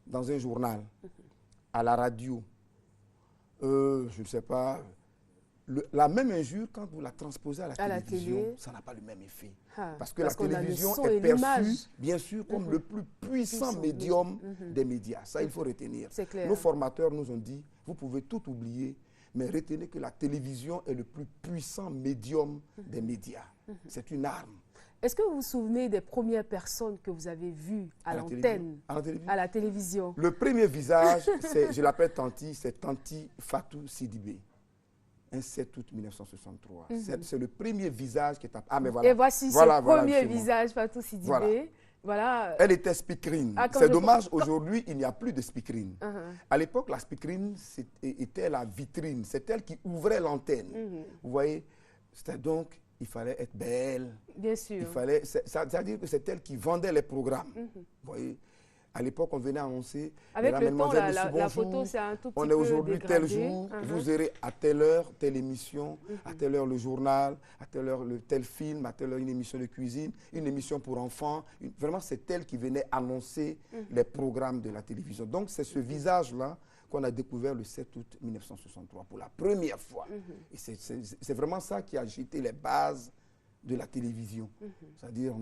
dans un journal, à la radio, je ne sais pas... la même injure, quand vous la transposez à la télévision, ça n'a pas le même effet. Parce que la télévision est perçue, bien sûr, comme le plus puissant médium des médias. Ça, il faut retenir. Nos formateurs nous ont dit, vous pouvez tout oublier, mais retenez que la télévision est le plus puissant médium des médias. C'est une arme. Est-ce que vous vous souvenez des premières personnes que vous avez vues à l'antenne, à la télévision? Le premier visage, je l'appelle Tanti, c'est Tanti Fatou Sidibé. Un 7 août 1963. C'est le premier visage qui est... Ah, mais voilà. Et voici ce premier visage, Fatou Sidibé. Voilà. Elle était speakerine. C'est dommage, aujourd'hui, il n'y a plus de speakerine. À l'époque, la speakerine était la vitrine. C'est elle qui ouvrait l'antenne. Vous voyez? C'était donc, il fallait être belle. Bien sûr. C'est-à-dire que c'est elle qui vendait les programmes. Vous voyez? À l'époque, on venait annoncer. Avec le temps, la photo, c'est un tout petit peu on est aujourd'hui tel jour, vous aurez à telle heure, telle émission, à telle heure le journal, à telle heure tel film, à telle heure une émission de cuisine, une émission pour enfants. Vraiment, c'est elle qui venait annoncer les programmes de la télévision. Donc, c'est ce visage-là qu'on a découvert le 7 août 1963 pour la première fois. Et c'est vraiment ça qui a jeté les bases de la télévision. C'est-à-dire,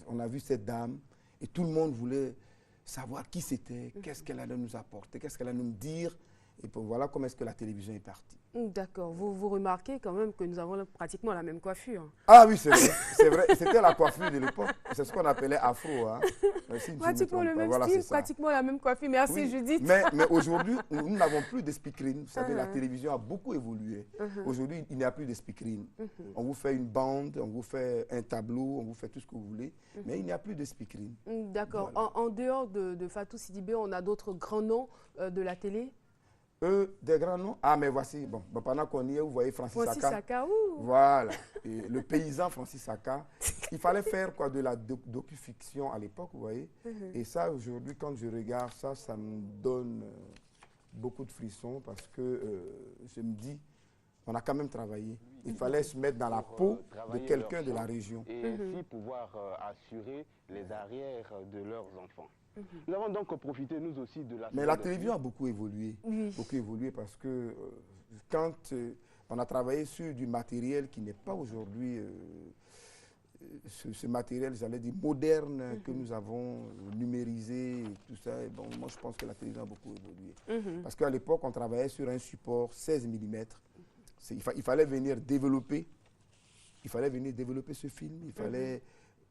on a vu cette dame et tout le monde voulait savoir qui c'était, qu'est-ce qu'elle allait nous apporter, qu'est-ce qu'elle allait nous dire. Et puis voilà comment est-ce que la télévision est partie. D'accord. Vous remarquez quand même que nous avons pratiquement la même coiffure. Ah oui, c'est vrai. C'est vrai. C'était la coiffure de l'époque. C'est ce qu'on appelait afro. Hein. Pratiquement le même style, pratiquement la même coiffure. Merci, Judith. Mais aujourd'hui, nous n'avons plus de speakerine. Vous savez, la télévision a beaucoup évolué. Aujourd'hui, il n'y a plus de speakerine. On vous fait une bande, on vous fait un tableau, on vous fait tout ce que vous voulez. Mais il n'y a plus de speakerine. D'accord. Voilà. En dehors de Fatou Sidibé, on a d'autres grands noms de la télé? Des grands noms. Ah, mais voici, bon, pendant qu'on y est, vous voyez Francis Saka. Voilà. Et le paysan Francis Saka. Il fallait faire quoi, de la docu-fiction à l'époque, vous voyez. Et ça, aujourd'hui, quand je regarde ça, ça me donne beaucoup de frissons parce que je me dis, on a quand même travaillé. Il fallait se mettre dans la peau de quelqu'un de la région. Et ainsi pouvoir assurer les arrières de leurs enfants. Nous avons donc profité, nous aussi, de la... Mais la télévision a beaucoup évolué. Beaucoup évolué parce que quand on a travaillé sur du matériel qui n'est pas aujourd'hui... ce matériel, j'allais dire, moderne que nous avons numérisé et tout ça. Et bon, moi, je pense que la télévision a beaucoup évolué. Parce qu'à l'époque, on travaillait sur un support 16 mm. Il fallait venir développer. Il fallait venir développer ce film. Il fallait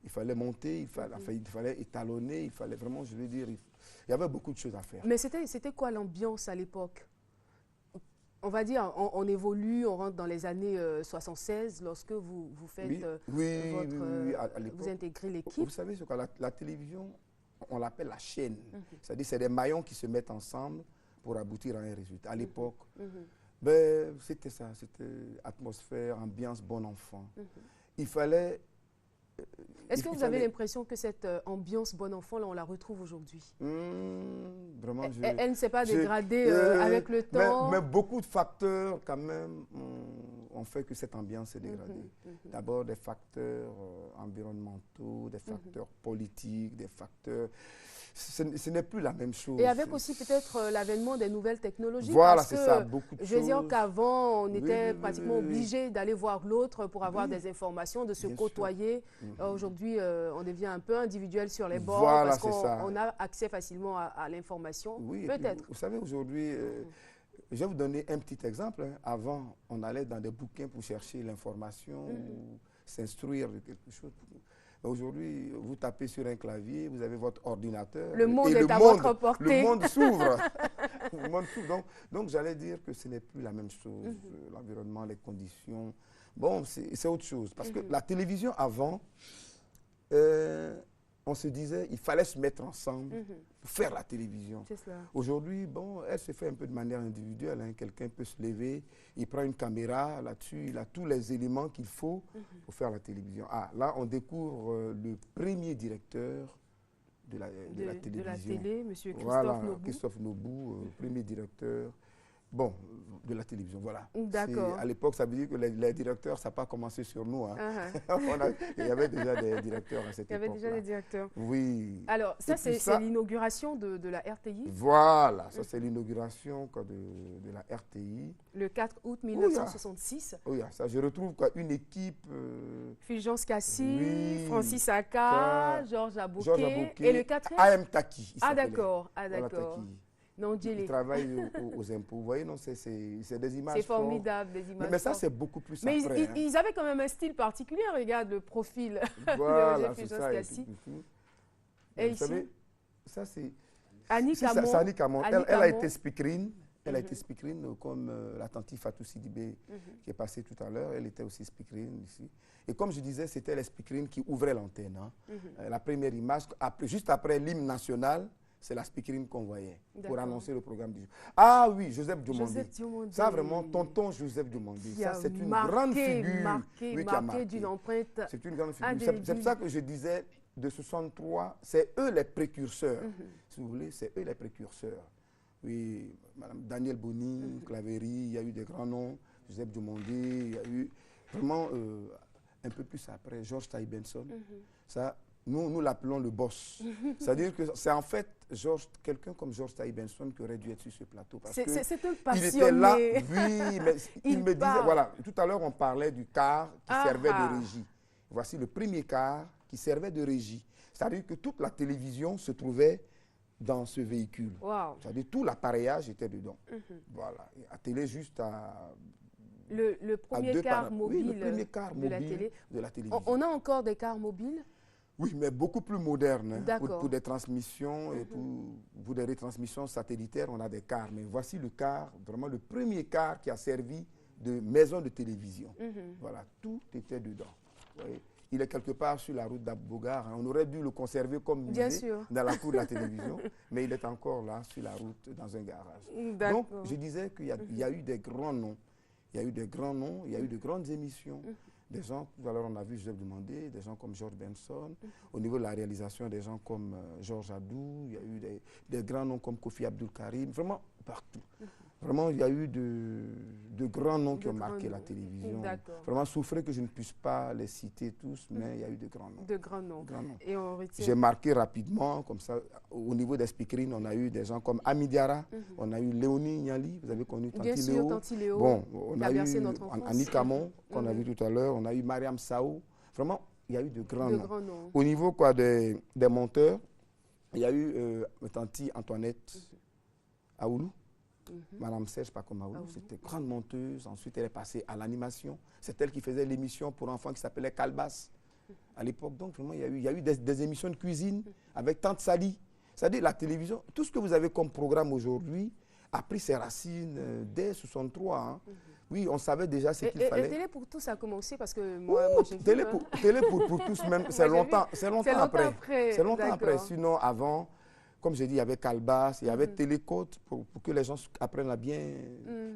Il fallait monter, il fallait étalonner, il fallait vraiment, je veux dire, il y avait beaucoup de choses à faire. Mais c'était quoi l'ambiance à l'époque? On va dire, on évolue, on rentre dans les années 76, lorsque vous faites vous intégrez l'équipe. Vous savez, la télévision, on l'appelle la chaîne. C'est-à-dire, c'est des maillons qui se mettent ensemble pour aboutir à un résultat. À l'époque, ben, c'était ça, c'était atmosphère, ambiance, bon enfant. Il fallait... Est-ce que vous avez l'impression que cette ambiance bon enfant, là, on la retrouve aujourd'hui? Vraiment, elle ne s'est pas dégradée avec le temps? Mais beaucoup de facteurs, quand même, ont fait que cette ambiance s'est dégradée. D'abord, des facteurs environnementaux, des facteurs politiques, des facteurs... Ce n'est plus la même chose. Et avec aussi peut-être l'avènement des nouvelles technologies. Voilà, c'est ça, beaucoup de choses. Je veux dire qu'avant, on était pratiquement obligé d'aller voir l'autre pour avoir des informations, de se côtoyer. Aujourd'hui, on devient un peu individuel sur les bords parce qu'on a accès facilement à l'information. Oui, peut-être. Vous savez, aujourd'hui, je vais vous donner un petit exemple. Avant, on allait dans des bouquins pour chercher l'information ou s'instruire de quelque chose. Aujourd'hui, vous tapez sur un clavier, vous avez votre ordinateur. Le monde est à votre portée. Le monde s'ouvre. Donc j'allais dire que ce n'est plus la même chose. L'environnement, les conditions. Bon, c'est autre chose. Parce que la télévision, avant, on se disait il fallait se mettre ensemble pour faire la télévision. Aujourd'hui, bon, elle se fait un peu de manière individuelle. Hein. Quelqu'un peut se lever, il prend une caméra, là-dessus, il a tous les éléments qu'il faut pour faire la télévision. Ah, là, on découvre le premier directeur de la télévision. De la télé, M. Christophe Nobou. Christophe Nobou, premier directeur. Bon, de la télévision, voilà. D'accord. À l'époque, ça veut dire que les directeurs, ça n'a pas commencé sur nous. Hein. Il y avait déjà des directeurs à cette époque. Il y avait déjà des directeurs. Oui. Alors, ça, c'est l'inauguration de la RTI. Voilà, ça, c'est l'inauguration de la RTI. Le 4 août 1966. Oui, ça, je retrouve une équipe... Fulgence Cassis, Francis Aka, Georges Abouké. Et le quatrième A.M. Taki. Ah, d'accord. Ah, d'accord. Ils travaillent aux impôts. Vous voyez, c'est des images. C'est formidable, des images. Mais ça, c'est beaucoup plus mais après. Ils avaient quand même un style particulier. Regarde le profil voilà, de Fulgence Cassis. Et vous savez, ça, c'est... Annie Camon. Annie Camon. Elle a été speakerine. Elle a été speakerine comme l'attentif Fatou Sidibé qui est passé tout à l'heure. Elle était aussi speakerine ici. Et comme je disais, c'était les speakerines qui ouvraient l'antenne. Hein. La première image, juste après l'hymne national, c'est la speakerine qu'on voyait pour annoncer le programme du jour. Ah oui, Joseph Diomandé. Ça, vraiment, tonton Joseph Diomandé. Ça, c'est une grande figure. Marqué d'une empreinte. C'est une grande figure. C'est pour ça que je disais, de 63, c'est eux les précurseurs. Si vous voulez, c'est eux les précurseurs. Oui, Madame Daniel Boni, Claverie, il y a eu des grands noms. Joseph Diomandé, il y a eu vraiment, un peu plus après, Georges Taï Benson. Ça, nous l'appelons le boss. C'est-à-dire que c'est en fait quelqu'un comme Georges Taï Benson qui aurait dû être sur ce plateau. C'est un passionné. Il était là, oui, mais il me disait, voilà, tout à l'heure on parlait du car qui servait de régie. Voici le premier car qui servait de régie. C'est-à-dire que toute la télévision se trouvait dans ce véhicule. C'est-à-dire tout l'appareillage était dedans. Voilà, à télé juste à... Le premier car mobile, le premier car mobile de la télévision. On a encore des cars mobiles? Oui, mais beaucoup plus modernes. Hein. Pour des transmissions et pour des retransmissions satellitaires, on a des cars. Mais voici le car, vraiment le premier car qui a servi de maison de télévision. Voilà, tout était dedans. Vous voyez, il est quelque part sur la route d'Abougar. Hein. On aurait dû le conserver comme musée dans la cour de la télévision, mais il est encore là, sur la route, dans un garage. Donc, je disais qu'il y a eu des grands noms. Il y a eu des grands noms, il y a eu de grandes émissions. Des gens, tout à l'heure on a vu Joseph Diomandé, des gens comme Georges Benson. Au niveau de la réalisation, des gens comme Georges Adou. Il y a eu des grands noms comme Kofi Abdul Karim. Vraiment partout. Vraiment, il y a eu de grands noms qui ont marqué la télévision. Vraiment, souffrez que je ne puisse pas les citer tous, mais il y a eu de grands noms. De grands noms. Et on retient... J'ai marqué rapidement, comme ça, au niveau des speakerines, on a eu des gens comme Ami Diarra, on a eu Léonie Niali, vous avez connu Tanti Léo. Tanti Léo. Bon, on a eu Annie Camon, qu'on a vu tout à l'heure, on a eu Mariam Sao. Vraiment, il y a eu de grands noms. Au niveau des monteurs, il y a eu Tanti Antoinette Aoulou. Madame Serge Pakomaoulou, c'était grande monteuse. Ensuite, elle est passée à l'animation. C'est elle qui faisait l'émission pour enfants qui s'appelait Calbas. À l'époque, donc, vraiment, il y a eu des émissions de cuisine avec Tante Sally. C'est-à-dire la télévision, tout ce que vous avez comme programme aujourd'hui a pris ses racines dès 63. Hein. Oui, on savait déjà ce qu'il fallait. Et Télé pour tous a commencé parce que moi j'ai vu... Télé pour tous, même, c'est longtemps après. C'est longtemps après. Sinon, avant, comme j'ai dit, il y avait Calbas, il y avait Télécote pour que les gens apprennent à bien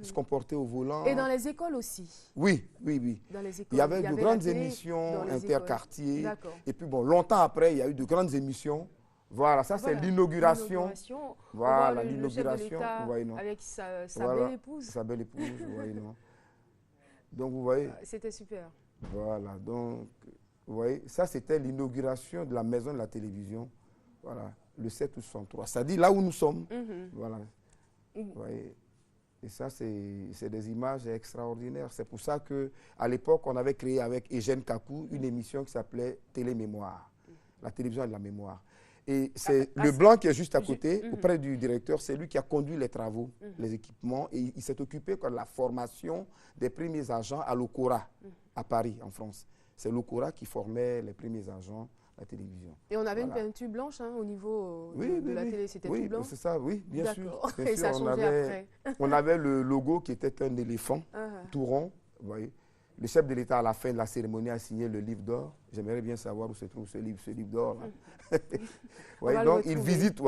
se comporter au volant. Et dans les écoles aussi? Oui. Dans les écoles, il y avait de grandes émissions interquartiers. Et puis, bon, longtemps après, il y a eu de grandes émissions. Voilà, ça c'est l'inauguration. Voilà, l'inauguration. Avec sa belle épouse. Sa belle épouse, vous voyez, non. Donc, vous voyez. C'était super. Voilà, donc, vous voyez, ça c'était l'inauguration de la maison de la télévision. Voilà, le 7 août 63. Ça dit là où nous sommes. Voilà. Vous voyez. Et ça, c'est des images extraordinaires. C'est pour ça qu'à l'époque, on avait créé avec Eugène Kakou une émission qui s'appelait Télémémoire, la télévision de la mémoire. Et c'est le blanc qui est juste à côté, auprès du directeur, c'est lui qui a conduit les travaux, les équipements, et il s'est occupé de la formation des premiers agents à l'Ocora, à Paris, en France. C'est l'Ocora qui formait les premiers agents à la télévision. Et on avait une peinture blanche au niveau de la télé, c'était tout blanc? Oui, c'est ça, oui, bien sûr. Et ça a changé après. On avait le logo qui était un éléphant, tout rond, vous voyez. Le chef de l'État, à la fin de la cérémonie, a signé le livre d'or. J'aimerais bien savoir où se trouve ce livre d'or. Donc, il visite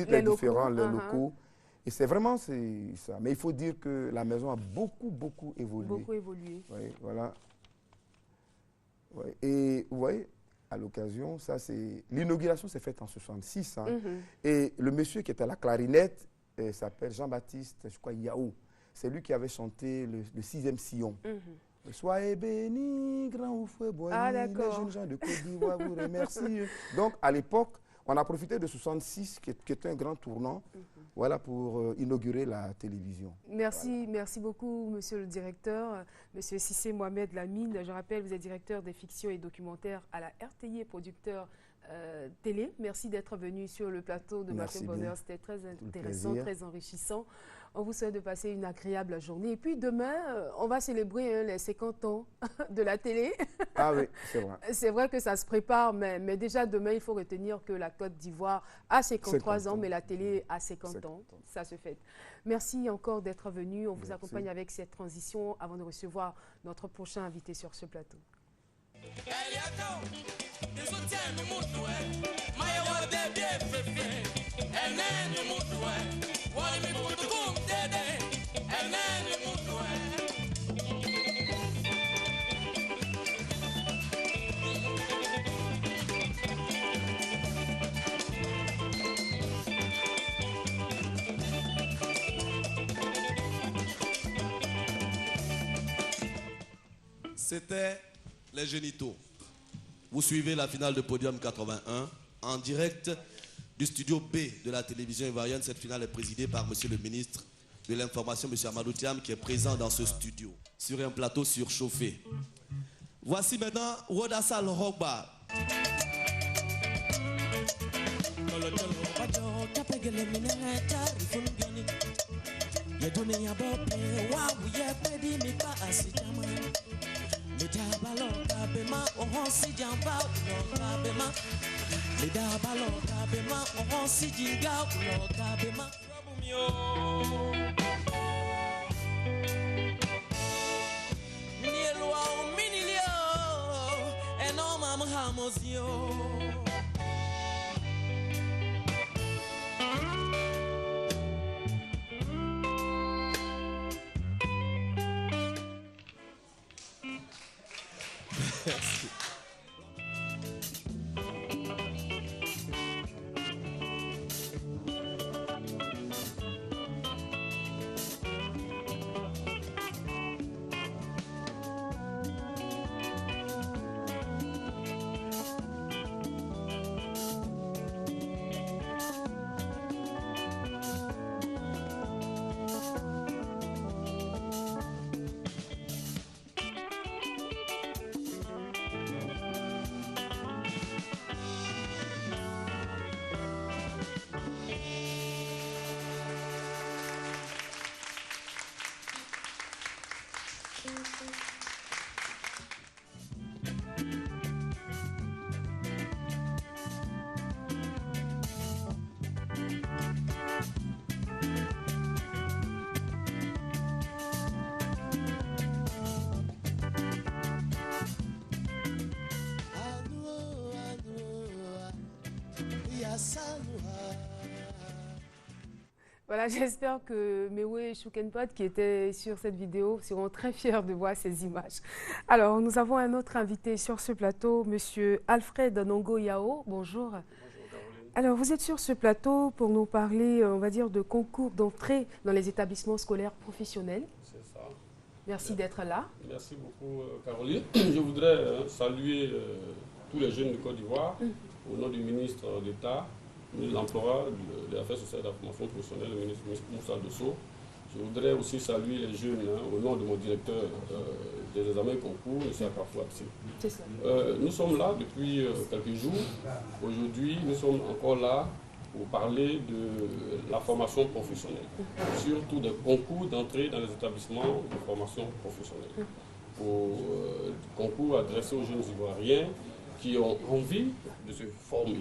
les différents locaux. Et c'est vraiment ça. Mais il faut dire que la maison a beaucoup évolué. Beaucoup évolué. Oui, voilà. Oui. Et vous voyez, à l'occasion, ça c'est... L'inauguration s'est faite en 1966. Hein. Et le monsieur qui était à la clarinette s'appelle Jean-Baptiste, je crois, Yahou. C'est lui qui avait chanté le 6e sillon. Soyez bénis, grand ou fouet boigny, les jeunes gens de Côte d'Ivoire vous remercient. Donc, à l'époque, on a profité de 66, qui était un grand tournant, voilà, pour inaugurer la télévision. Merci, merci beaucoup, monsieur le directeur, monsieur Cissé Mohamed Lamine. Je rappelle, vous êtes directeur des fictions et documentaires à la RTI et producteur télé. Merci d'être venu sur le plateau de Matin Bonheur. C'était très intéressant, très enrichissant. On vous souhaite de passer une agréable journée. Et puis demain, on va célébrer les 50 ans de la télé. Ah oui, c'est vrai. C'est vrai que ça se prépare, mais déjà demain, il faut retenir que la Côte d'Ivoire a 53 ans, mais la télé a 50 ans. Ça se fête. Merci encore d'être venu. On vous accompagne avec cette transition avant de recevoir notre prochain invité sur ce plateau. C'était les génitaux. Vous suivez la finale de Podium 81 en direct du studio B de la télévision ivoirienne. Cette finale est présidée par monsieur le ministre de l'Information, monsieur Amadou Thiam, qui est présent dans ce studio, sur un plateau surchauffé. Voici maintenant Wodassa Lorogba. Merci. Voilà, j'espère que Mewe et Choukenpot qui étaient sur cette vidéo seront très fiers de voir ces images. Alors, nous avons un autre invité sur ce plateau, Monsieur Alfred Nongo Yao. Bonjour. Alors, vous êtes sur ce plateau pour nous parler, on va dire, de concours d'entrée dans les établissements scolaires professionnels. C'est ça. Merci d'être là. Merci beaucoup, Caroline. Je voudrais saluer tous les jeunes de Côte d'Ivoire au nom du ministre d'État, le ministre de l'Emploi, de l'Affaires sociales et de la formation professionnelle, le ministre Moussa Dosso. Je voudrais aussi saluer les jeunes au nom de mon directeur des examens et concours, M. Akafou Absi. C'est ça. Nous sommes là depuis quelques jours. Aujourd'hui, nous sommes encore là pour parler de la formation professionnelle, surtout des concours d'entrée dans les établissements de formation professionnelle. Pour concours adressés aux jeunes Ivoiriens qui ont envie de se former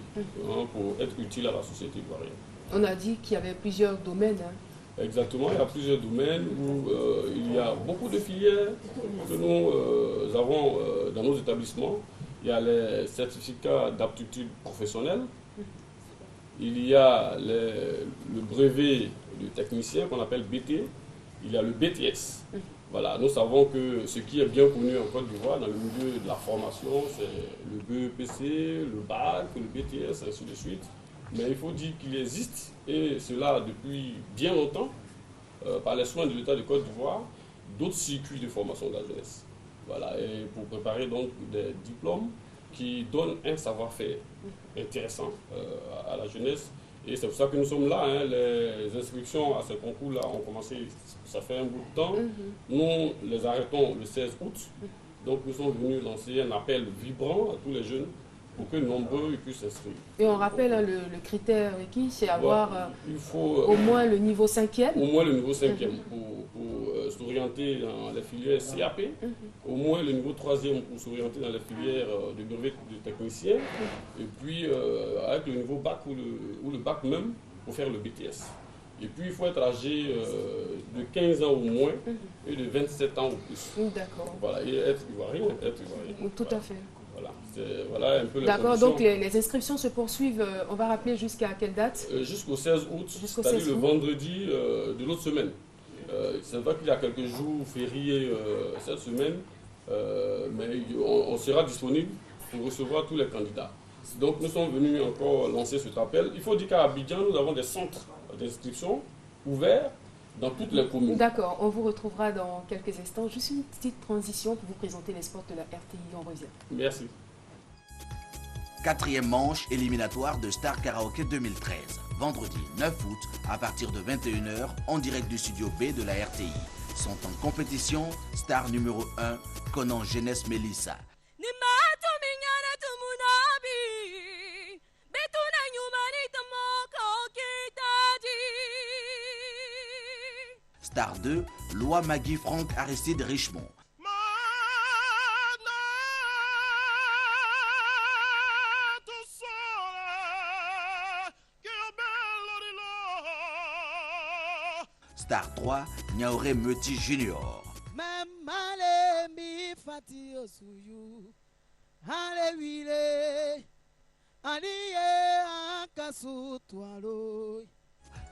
pour être utiles à la société ivoirienne. On a dit qu'il y avait plusieurs domaines. Exactement, il y a plusieurs domaines où il y a beaucoup de filières que nous avons dans nos établissements. Il y a les certificats d'aptitude professionnelle, il y a le brevet de technicien qu'on appelle BT, il y a le BTS. Voilà, nous savons que ce qui est bien connu en Côte d'Ivoire dans le milieu de la formation, c'est le BEPC, le BAC, le BTS, ainsi de suite. Mais il faut dire qu'il existe, et cela depuis bien longtemps, par les soins de l'État de Côte d'Ivoire, d'autres circuits de formation de la jeunesse. Voilà, et pour préparer donc des diplômes qui donnent un savoir-faire intéressant à la jeunesse. Et c'est pour ça que nous sommes là. Les inscriptions à ce concours-là ont commencé, ça fait un bout de temps. Nous les arrêtons le 16 août. Donc nous sommes venus lancer un appel vibrant à tous les jeunes pour que nombreux puissent s'inscrire. Et on rappelle le critère requis, c'est avoir au moins le niveau 5e. Au moins le niveau 5e pour s'orienter dans les filières CAP. Au moins le niveau 3e pour s'orienter dans les filières de brevet de technicien. Et puis avec le niveau bac ou le bac même pour faire le BTS. Et puis il faut être âgé de 15 ans au moins et de 27 ans au plus. D'accord. Voilà, et être ivoirien. Tout à fait. Voilà un peu les D'accord, donc les inscriptions se poursuivent, on va rappeler jusqu'à quelle date? Jusqu'au 16 août, c'est-à-dire le vendredi de l'autre semaine. C'est vrai qu'il y a quelques jours fériés cette semaine, mais on sera disponible pour recevoir tous les candidats. Donc nous sommes venus encore lancer cet appel. Il faut dire qu'à Abidjan, nous avons des centres d'inscription ouverts dans toutes les communes. D'accord, on vous retrouvera dans quelques instants. Juste une petite transition pour vous présenter les sports de la RTI. On revient. Merci. 4e manche éliminatoire de Star Karaoké 2013. Vendredi 9 août à partir de 21h en direct du studio B de la RTI. Sont en compétition Star numéro 1, Conan Jeunesse Mélissa. Star 2, Loi Magui Franck Aristide Richemont. Star 3, Niaoré Meuti Junior.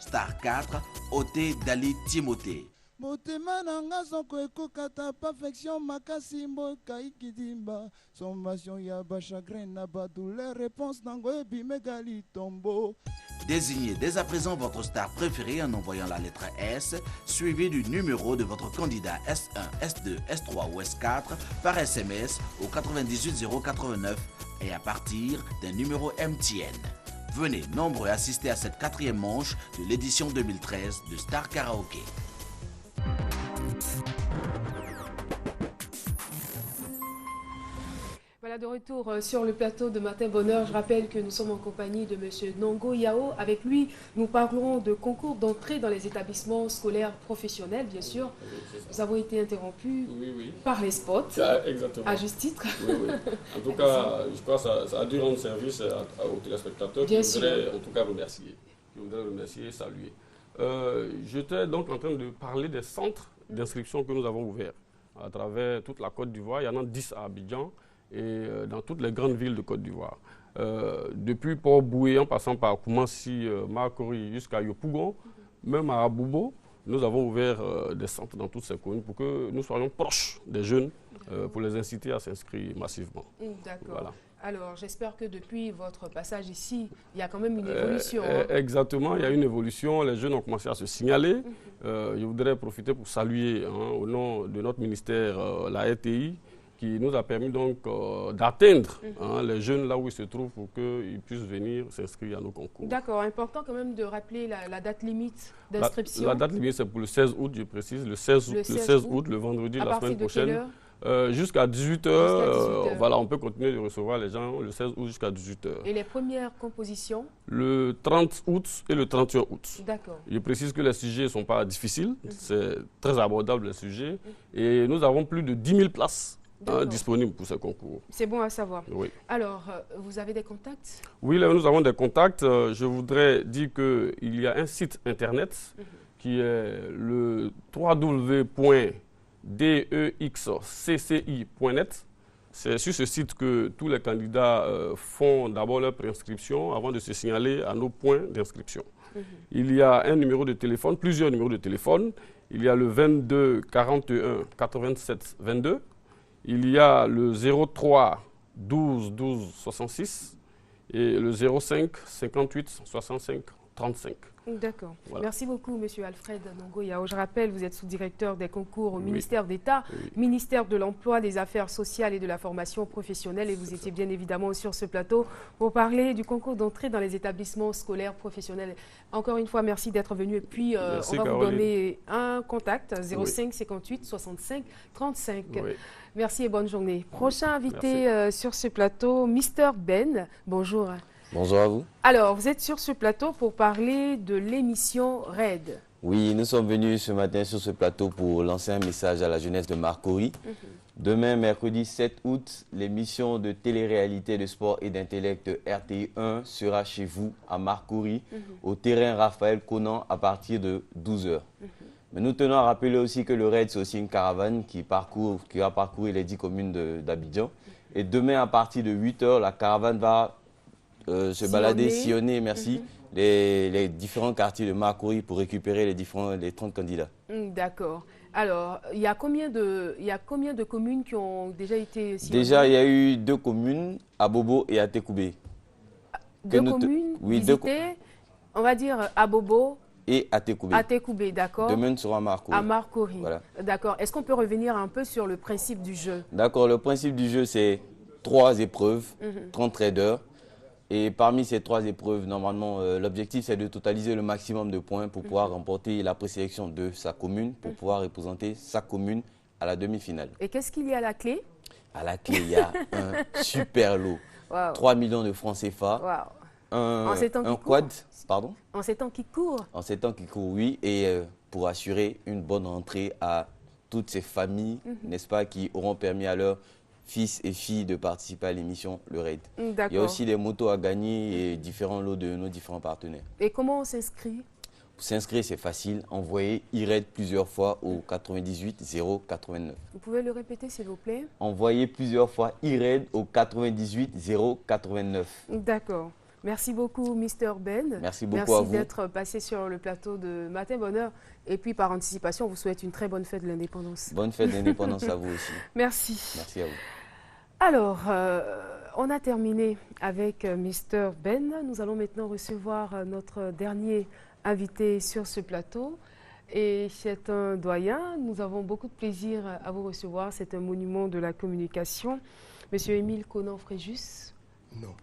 Star 4, Oté Dali Timothée. Motema nanga soko ekokata perfection makasi mboka ikidimba sommation ya ba chagrin na ba douleur réponse nango ebimegali tombo. Désignez dès à présent votre star préférée en envoyant la lettre S, suivie du numéro de votre candidat S1, S2, S3 ou S4 par SMS au 98 089 et à partir d'un numéro MTN. Venez nombreux assister à cette 4e manche de l'édition 2013 de Star Karaoké. Voilà, de retour sur le plateau de Matin Bonheur. Je rappelle que nous sommes en compagnie de M. Nongo Yao. Avec lui, nous parlerons de concours d'entrée dans les établissements scolaires professionnels, bien sûr. Nous avons été interrompus par les spots, à juste titre. En tout cas, je crois que ça a dû rendre service aux téléspectateurs que je voudrais en tout cas remercier. Je voudrais remercier et saluer. J'étais donc en train de parler des centres d'inscription que nous avons ouverts à travers toute la Côte d'Ivoire. Il y en a 10 à Abidjan et dans toutes les grandes villes de Côte d'Ivoire. Depuis Port-Boué, en passant par Koumassi, Marcory jusqu'à Yopougon, même à Abobo, nous avons ouvert des centres dans toutes ces communes pour que nous soyons proches des jeunes, pour les inciter à s'inscrire massivement. D'accord. Voilà. Alors, j'espère que depuis votre passage ici, il y a quand même une évolution. Exactement, il y a une évolution. Les jeunes ont commencé à se signaler. Je voudrais profiter pour saluer, au nom de notre ministère, la RTI, qui nous a permis donc d'atteindre les jeunes là où ils se trouvent pour qu'ils puissent venir s'inscrire à nos concours. D'accord, important quand même de rappeler la date limite d'inscription. La date limite, c'est pour le 16 août, je précise, le 16 août, le vendredi, la semaine prochaine. Jusqu'à 18h, voilà, on peut continuer de recevoir les gens le 16 août jusqu'à 18h. Et les premières compositions? Le 30 août et le 31 août. D'accord. Je précise que les sujets ne sont pas difficiles, c'est très abordable les sujets. Et nous avons plus de 10 000 places disponibles pour ce concours. C'est bon à savoir. Oui. Alors, vous avez des contacts? Oui, là, nous avons des contacts. Je voudrais dire qu'il y a un site internet qui est le www.dexcci.net. C'est sur ce site que tous les candidats font d'abord leur préinscription avant de se signaler à nos points d'inscription. Il y a un numéro de téléphone, plusieurs numéros de téléphone. Il y a le 22 41 87 22. Il y a le 03 12 12 66 et le 05 58 65 35. D'accord. Voilà. Merci beaucoup, Monsieur Alfred Nongoya. Je rappelle, vous êtes sous-directeur des concours au ministère d'État, ministère de l'Emploi, des Affaires sociales et de la formation professionnelle. Et vous étiez bien évidemment sur ce plateau pour parler du concours d'entrée dans les établissements scolaires professionnels. Encore une fois, merci d'être venu. Et puis, on va vous donner un contact, 05 58 65 35. Merci et bonne journée. Prochain invité sur ce plateau, Mr. Ben. Bonjour. Bonjour à vous. Alors, vous êtes sur ce plateau pour parler de l'émission RAID. Oui, nous sommes venus ce matin sur ce plateau pour lancer un message à la jeunesse de Marcory. Demain, mercredi 7 août, l'émission de télé-réalité de sport et d'intellect RTI 1 sera chez vous à Marcory, au terrain Raphaël Conan à partir de 12h. Mais nous tenons à rappeler aussi que le RAID, c'est aussi une caravane qui va parcourir les 10 communes d'Abidjan. Et demain, à partir de 8h, la caravane va sillonner, les différents quartiers de Marcory pour récupérer les 30 candidats. D'accord. Alors, il y a combien de communes qui ont déjà été sillonnées? Déjà, il y a eu 2 communes, Abobo et Atekoubé. Deux communes visitées, on va dire Abobo et Atekoubé. Atekoubé, d'accord. Demain, nous serons à Marcory. À Marcory, voilà. D'accord. Est-ce qu'on peut revenir un peu sur le principe du jeu? D'accord, le principe du jeu, c'est 3 épreuves, 30 traders. Et parmi ces 3 épreuves, normalement, l'objectif, c'est de totaliser le maximum de points pour pouvoir remporter la présélection de sa commune, pour pouvoir représenter sa commune à la demi-finale. Et qu'est-ce qu'il y a à la clé? À la clé, il y a un super lot. 3 millions de francs CFA. Un quad. Pardon? En ces temps qui courent? En ces temps qui courent, oui. Et pour assurer une bonne entrée à toutes ces familles, n'est-ce pas, qui auront permis à leurs fils et filles de participer à l'émission Le Raid. Il y a aussi des motos à gagner et différents lots de nos différents partenaires. Et comment on s'inscrit? Pour s'inscrire, c'est facile. Envoyez IRED plusieurs fois au 98 089. Vous pouvez le répéter, s'il vous plaît? Envoyez plusieurs fois IRED au 98 089. D'accord. Merci beaucoup, Mr. Ben. Merci beaucoup à vous. Merci d'être passé sur le plateau de Matin Bonheur. Et puis, par anticipation, on vous souhaite une très bonne fête de l'indépendance. Bonne fête de l'indépendance à vous aussi. Merci. Merci à vous. Alors, on a terminé avec Mr. Ben. Nous allons maintenant recevoir notre dernier invité sur ce plateau. Et c'est un doyen. Nous avons beaucoup de plaisir à vous recevoir. C'est un monument de la communication. Monsieur Émile Conan-Fréjus. Non.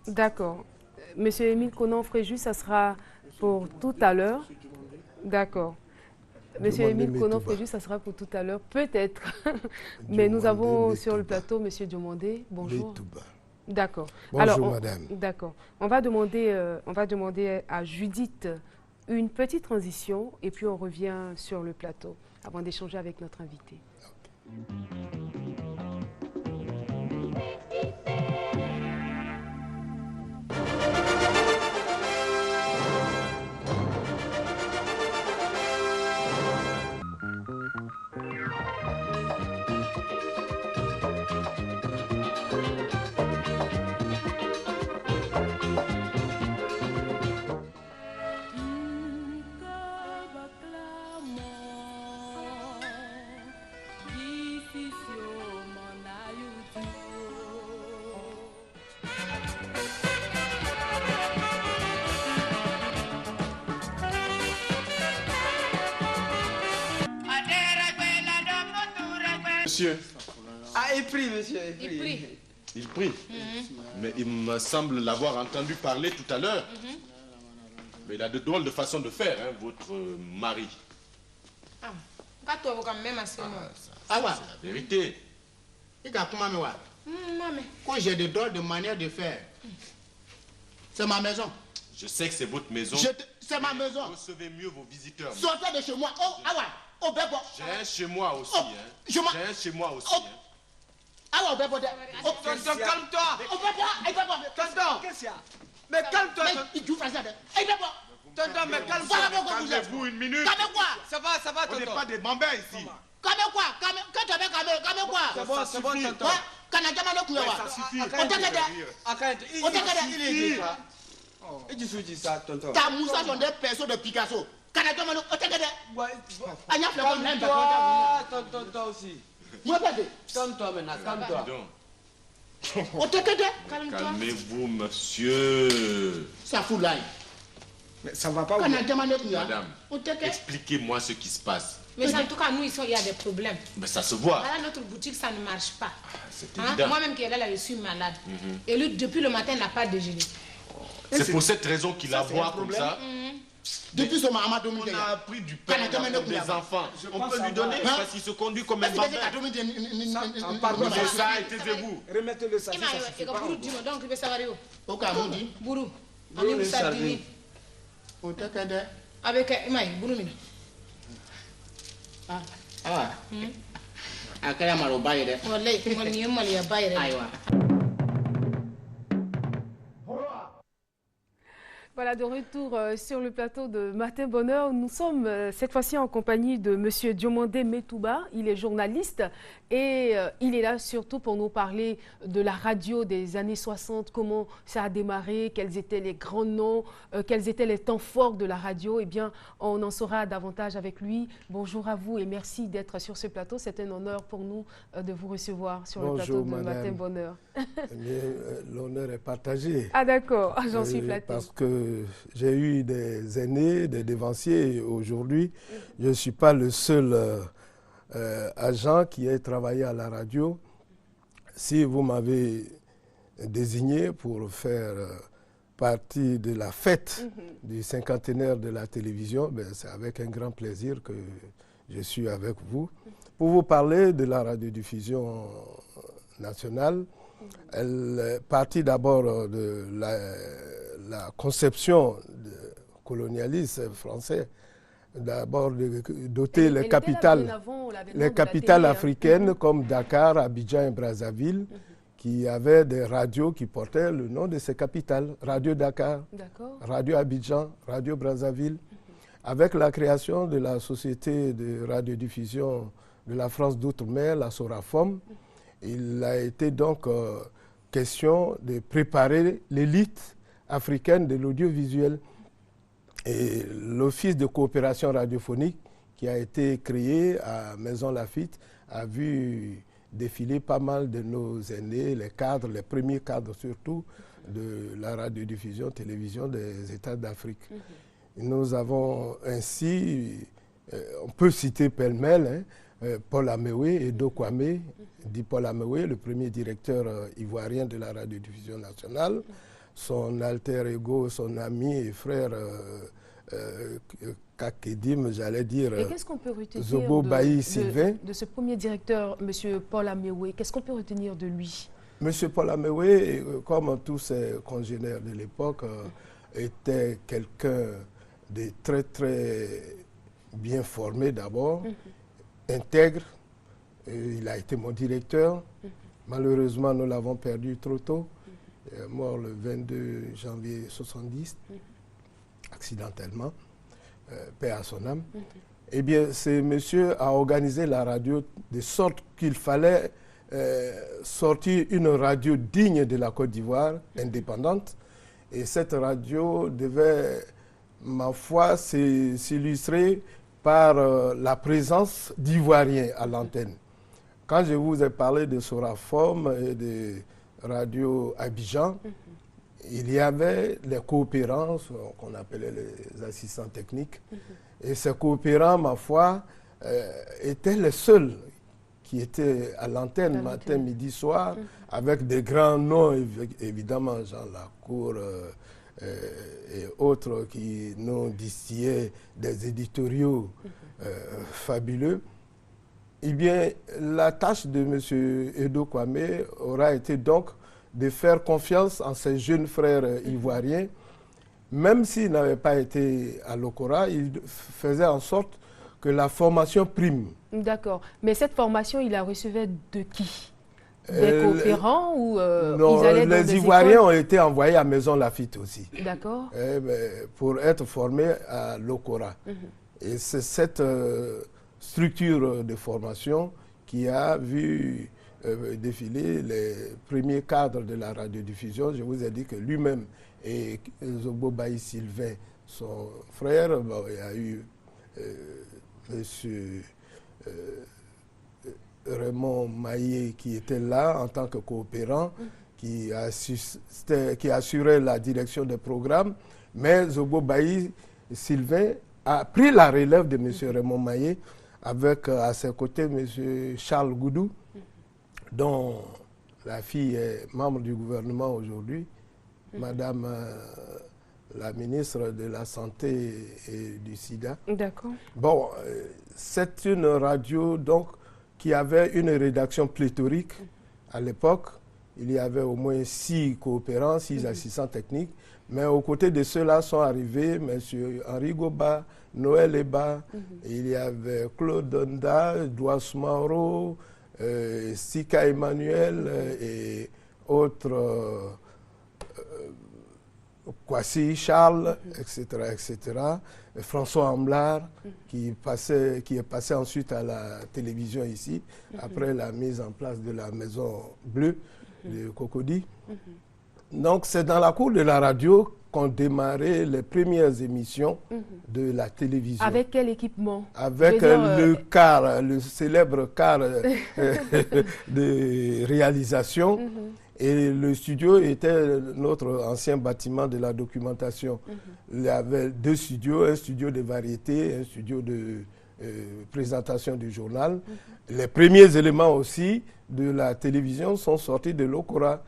D'accord. Monsieur Émile Conan-Fréjus, ça sera pour tout à l'heure. D'accord. Monsieur Émile Conan-Fréjus, ça sera pour tout à l'heure, peut-être. Mais nous avons sur le plateau Monsieur Diomandé. Bonjour. D'accord. Bonjour, madame. D'accord. On va demander à Judith une petite transition et puis on revient sur le plateau avant d'échanger avec notre invité. Monsieur. Ah, il prie, monsieur, il prie. Il prie. Il prie. Mais il me semble l'avoir entendu parler tout à l'heure. Mais il a de drôles de façons de faire, hein, votre mari. Ah, pas toi, vous quand même assez. Ah ouais. C'est la vérité. Il a comment, moi? Maman. Quand j'ai de drôles de manière de faire, c'est ma maison. Je sais que c'est votre maison. C'est ma maison. Recevez mieux vos visiteurs. Sortez de chez moi. Oh, ah ouais. Oh, ben bon. J'ai un chez moi aussi. Oh, hein. j'ai un chez moi aussi. Oh. Ah ouais, ben bon. Oh, Tonton, calme-toi. Oh, ben bon. Tonton. Qu'est-ce qu'il y a? Mais calme-toi. Il joue français. Eh, ben bon. Tonton, mais calme-toi. Calmez-vous une minute. Calme quoi? Ça va, tonton. On n'est pas des bambins ici. Calme quoi? Quand tu veux calme quoi? C'est bon, tonton. Canadien, Ça suffit. On Il dit ça, tonton. Ta moussa sont des personnes de Picasso. Canadien, on t'inquiète. Calme-toi, tonton, toi aussi. Moi, pas de. Calme-toi maintenant, calme-toi. On t'inquiète. Calmez-vous, monsieur. Ça fout l'ail. Mais ça va pas. Madame, expliquez-moi ce qui se passe. Mais en tout cas, nous, ici, il y a des problèmes. Mais ça se voit. Voilà, notre boutique, ça ne marche pas. C'est évident. Moi-même qui est là, je suis malade. Et lui, depuis le matin, n'a pas déjeuné. C'est pour cette raison qu'il a voix comme ça. Depuis ce moment, on a appris du père pour des enfants. On peut lui donner parce qu'il se conduit comme un bambin. Ça, taisez-vous. Remettez-le ça. Donc, il veut savoir où. Au Cameroun. Bourou. On est sardine. Avec Maï, Bourou. Ah. Akaya maro bayre. Wallahi, kuma ni mali ya bayre. Aywa. Voilà, de retour sur le plateau de Matin Bonheur. Nous sommes cette fois-ci en compagnie de M. Diomandé Metouba. Il est journaliste et il est là surtout pour nous parler de la radio des années 60, comment ça a démarré, quels étaient les grands noms, quels étaient les temps forts de la radio. Eh bien, on en saura davantage avec lui. Bonjour à vous et merci d'être sur ce plateau. C'est un honneur pour nous de vous recevoir sur le plateau de Matin Bonheur. L'honneur est partagé. Ah d'accord, j'en suis flattée. Parce que j'ai eu des aînés, des devanciers. Aujourd'hui, je ne suis pas le seul agent qui ait travaillé à la radio. Si vous m'avez désigné pour faire partie de la fête du cinquantenaire de la télévision, ben, c'est avec un grand plaisir que je suis avec vous pour vous parler de la radiodiffusion nationale. Elle est partie d'abord de la conception colonialiste français, d'abord de doter les capitales africaines comme Dakar, Abidjan et Brazzaville, qui avaient des radios qui portaient le nom de ces capitales. Radio Dakar, Radio Abidjan, Radio Brazzaville. Avec la création de la Société de radiodiffusion de la France d'outre-mer, la SORAFOM, il a été donc question de préparer l'élite africaine de l'audiovisuel. Et l'Office de coopération radiophonique qui a été créé à Maison Lafitte a vu défiler pas mal de nos aînés, les cadres, les premiers cadres surtout, de la radiodiffusion, télévision des États d'Afrique. Nous avons ainsi, on peut citer pêle-mêle, Paul Améoué et Do Kwame, dit Paul Améoué, le premier directeur ivoirien de la radiodiffusion nationale, son alter ego, son ami et frère Kakedim, j'allais dire, et qu'est-ce qu'on peut retenir Zobo Bayi Sylvain. De ce premier directeur, M. Paul Améoué, qu'est-ce qu'on peut retenir de lui? M. Paul Améoué, comme tous ses congénères de l'époque, était quelqu'un de très très bien formé d'abord, intègre. Il a été mon directeur. Malheureusement, nous l'avons perdu trop tôt. Il est mort le 22 janvier 1970, accidentellement, paix à son âme. Eh bien, ce monsieur a organisé la radio de sorte qu'il fallait sortir une radio digne de la Côte d'Ivoire, indépendante. Et cette radio devait, ma foi, s'illustrer par la présence d'Ivoiriens à l'antenne. Quand je vous ai parlé de Sorafom et de Radio Abidjan, il y avait les coopérants, qu'on appelait les assistants techniques. Et ces coopérants, ma foi, étaient les seuls qui était à l'antenne matin, midi, soir, avec des grands noms, évidemment, Jean Lacour et autres qui nous distillaient des éditoriaux fabuleux. Eh bien, la tâche de M. Edo Kwame aura été donc de faire confiance en ses jeunes frères ivoiriens. Même s'il n'avait pas été à l'Okora, il faisait en sorte que la formation prime. D'accord. Mais cette formation, il la recevait de qui? Des coopérants ou non, ils allaient dans les Ivoiriens ont été envoyés à Maison Lafitte aussi. D'accord. Pour être formés à l'Okora. Et c'est cette structure de formation qui a vu défiler les premiers cadres de la radiodiffusion. Je vous ai dit que lui-même et Zobo Baï Sylvain, son frère, il y a eu monsieur Raymond Maillet qui était là en tant que coopérant, qui assurait la direction des programmes, mais Zobo Baï Sylvain a pris la relève de M. Raymond Maillet avec à ses côtés M. Charles Goudou, dont la fille est membre du gouvernement aujourd'hui, Madame la ministre de la Santé et du Sida. D'accord. Bon, c'est une radio donc qui avait une rédaction pléthorique. À l'époque, il y avait au moins 6 coopérants, 6 assistants techniques. Mais aux côtés de ceux-là sont arrivés M. Henri Goba, Noël Eba, il y avait Claude Donda, Douas Mauro, Sika Emmanuel et autres, Kwasi Charles, etc., etc. François Amblard, qui est passé ensuite à la télévision ici, après la mise en place de la Maison Bleue de Cocody. Donc c'est dans la cour de la radio qu'on démarrait les premières émissions de la télévision. Avec quel équipement? Avec le car, le célèbre car de réalisation. Et le studio était notre ancien bâtiment de la documentation. Il y avait 2 studios, un studio de variété, un studio de présentation du journal. Les premiers éléments aussi de la télévision sont sortis de l'Okora.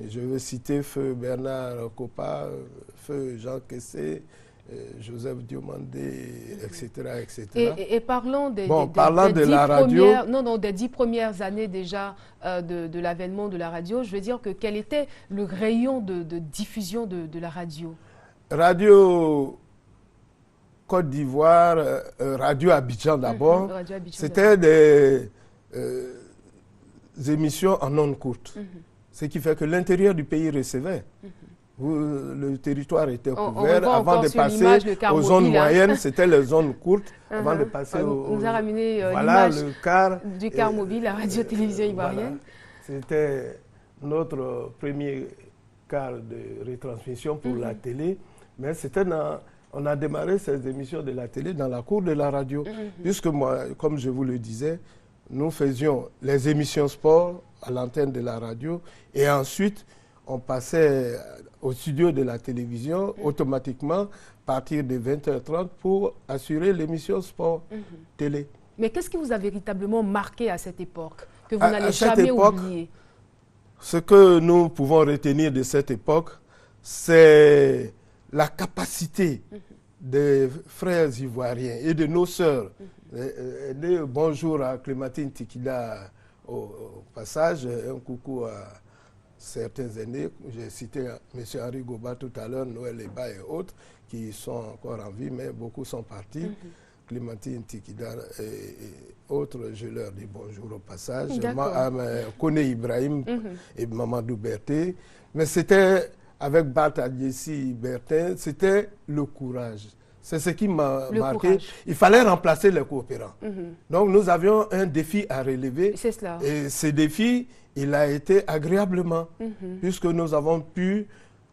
Je vais citer Feu Bernard Kopa, Feu Jean Kessé, Joseph Diomandé, etc. etc. Et parlons des, des 10 premières années déjà de l'avènement de la radio. Je veux dire que quel était le rayon de diffusion de la radio? Radio Côte d'Ivoire, Radio Abidjan d'abord, c'était des émissions en ondes courtes. Ce qui fait que l'intérieur du pays recevait. Le territoire était couvert. Avant de passer aux zones moyennes, c'était les zones courtes. Avant de passer On nous a ramené l'image du car mobile, la radio-télévision ivoirienne. Voilà. C'était notre premier car de retransmission pour la télé. Mais on a démarré ces émissions de la télé dans la cour de la radio. Puisque moi, comme je vous le disais, nous faisions les émissions sport à l'antenne de la radio et ensuite on passait au studio de la télévision automatiquement à partir de 20h30 pour assurer l'émission sport télé. Mais qu'est-ce qui vous a véritablement marqué à cette époque, que vous n'allez jamais oublier? Ce que nous pouvons retenir de cette époque, c'est la capacité des frères ivoiriens et de nos sœurs. Bonjour à Clémentine Tikida au passage, un coucou à certains aînés. J'ai cité M. Henri Goba tout à l'heure, Noël Eba et autres, qui sont encore en vie, mais beaucoup sont partis. Clémentine Tikida et autres, je leur dis bonjour au passage. Kone Ibrahim et Mamadou Berté. Mais c'était, avec Bata Djessi Bertin, c'était le courage. C'est ce qui m'a marqué. Il fallait remplacer les coopérants. Donc nous avions un défi à relever. C'est cela. Et ce défi, il a été agréablement, puisque nous avons pu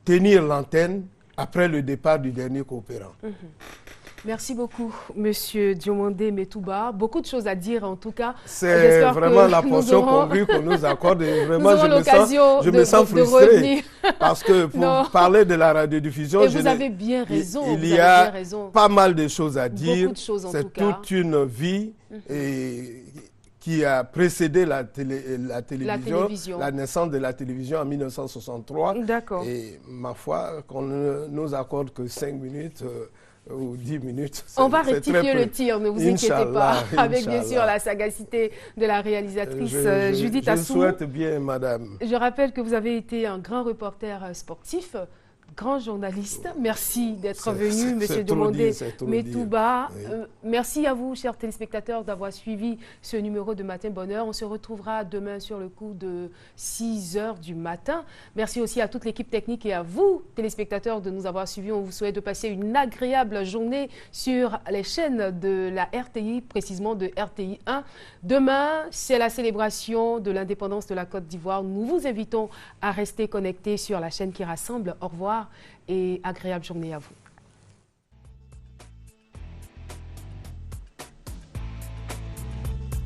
tenir l'antenne après le départ du dernier coopérant. Merci beaucoup, Monsieur Diomandé Metouba. Beaucoup de choses à dire, en tout cas. C'est vraiment la portion congrue qu'on nous accorde. Et vraiment, je me sens frustré. Parce que pour parler de la radiodiffusion, vous avez bien raison. Il y a pas mal de choses à dire. Beaucoup de choses, en tout cas. C'est toute une vie qui a précédé la télévision, la naissance de la télévision en 1963. D'accord. Et ma foi, qu'on ne nous accorde que 5 minutes ou 10 minutes. On va rectifier le tir, ne vous inquiétez pas, avec bien sûr la sagacité de la réalisatrice Judith Assou. Je souhaite bien, madame. Je rappelle que vous avez été un grand reporter sportif, grand journaliste. Merci d'être venu, monsieur Domondé Metouba. Oui. Merci à vous, chers téléspectateurs, d'avoir suivi ce numéro de Matin Bonheur. On se retrouvera demain sur le coup de 6 h du matin. Merci aussi à toute l'équipe technique et à vous, téléspectateurs, de nous avoir suivis. On vous souhaite de passer une agréable journée sur les chaînes de la RTI, précisément de RTI 1. Demain, c'est la célébration de l'indépendance de la Côte d'Ivoire. Nous vous invitons à rester connectés sur la chaîne qui rassemble. Au revoir et agréable journée à vous.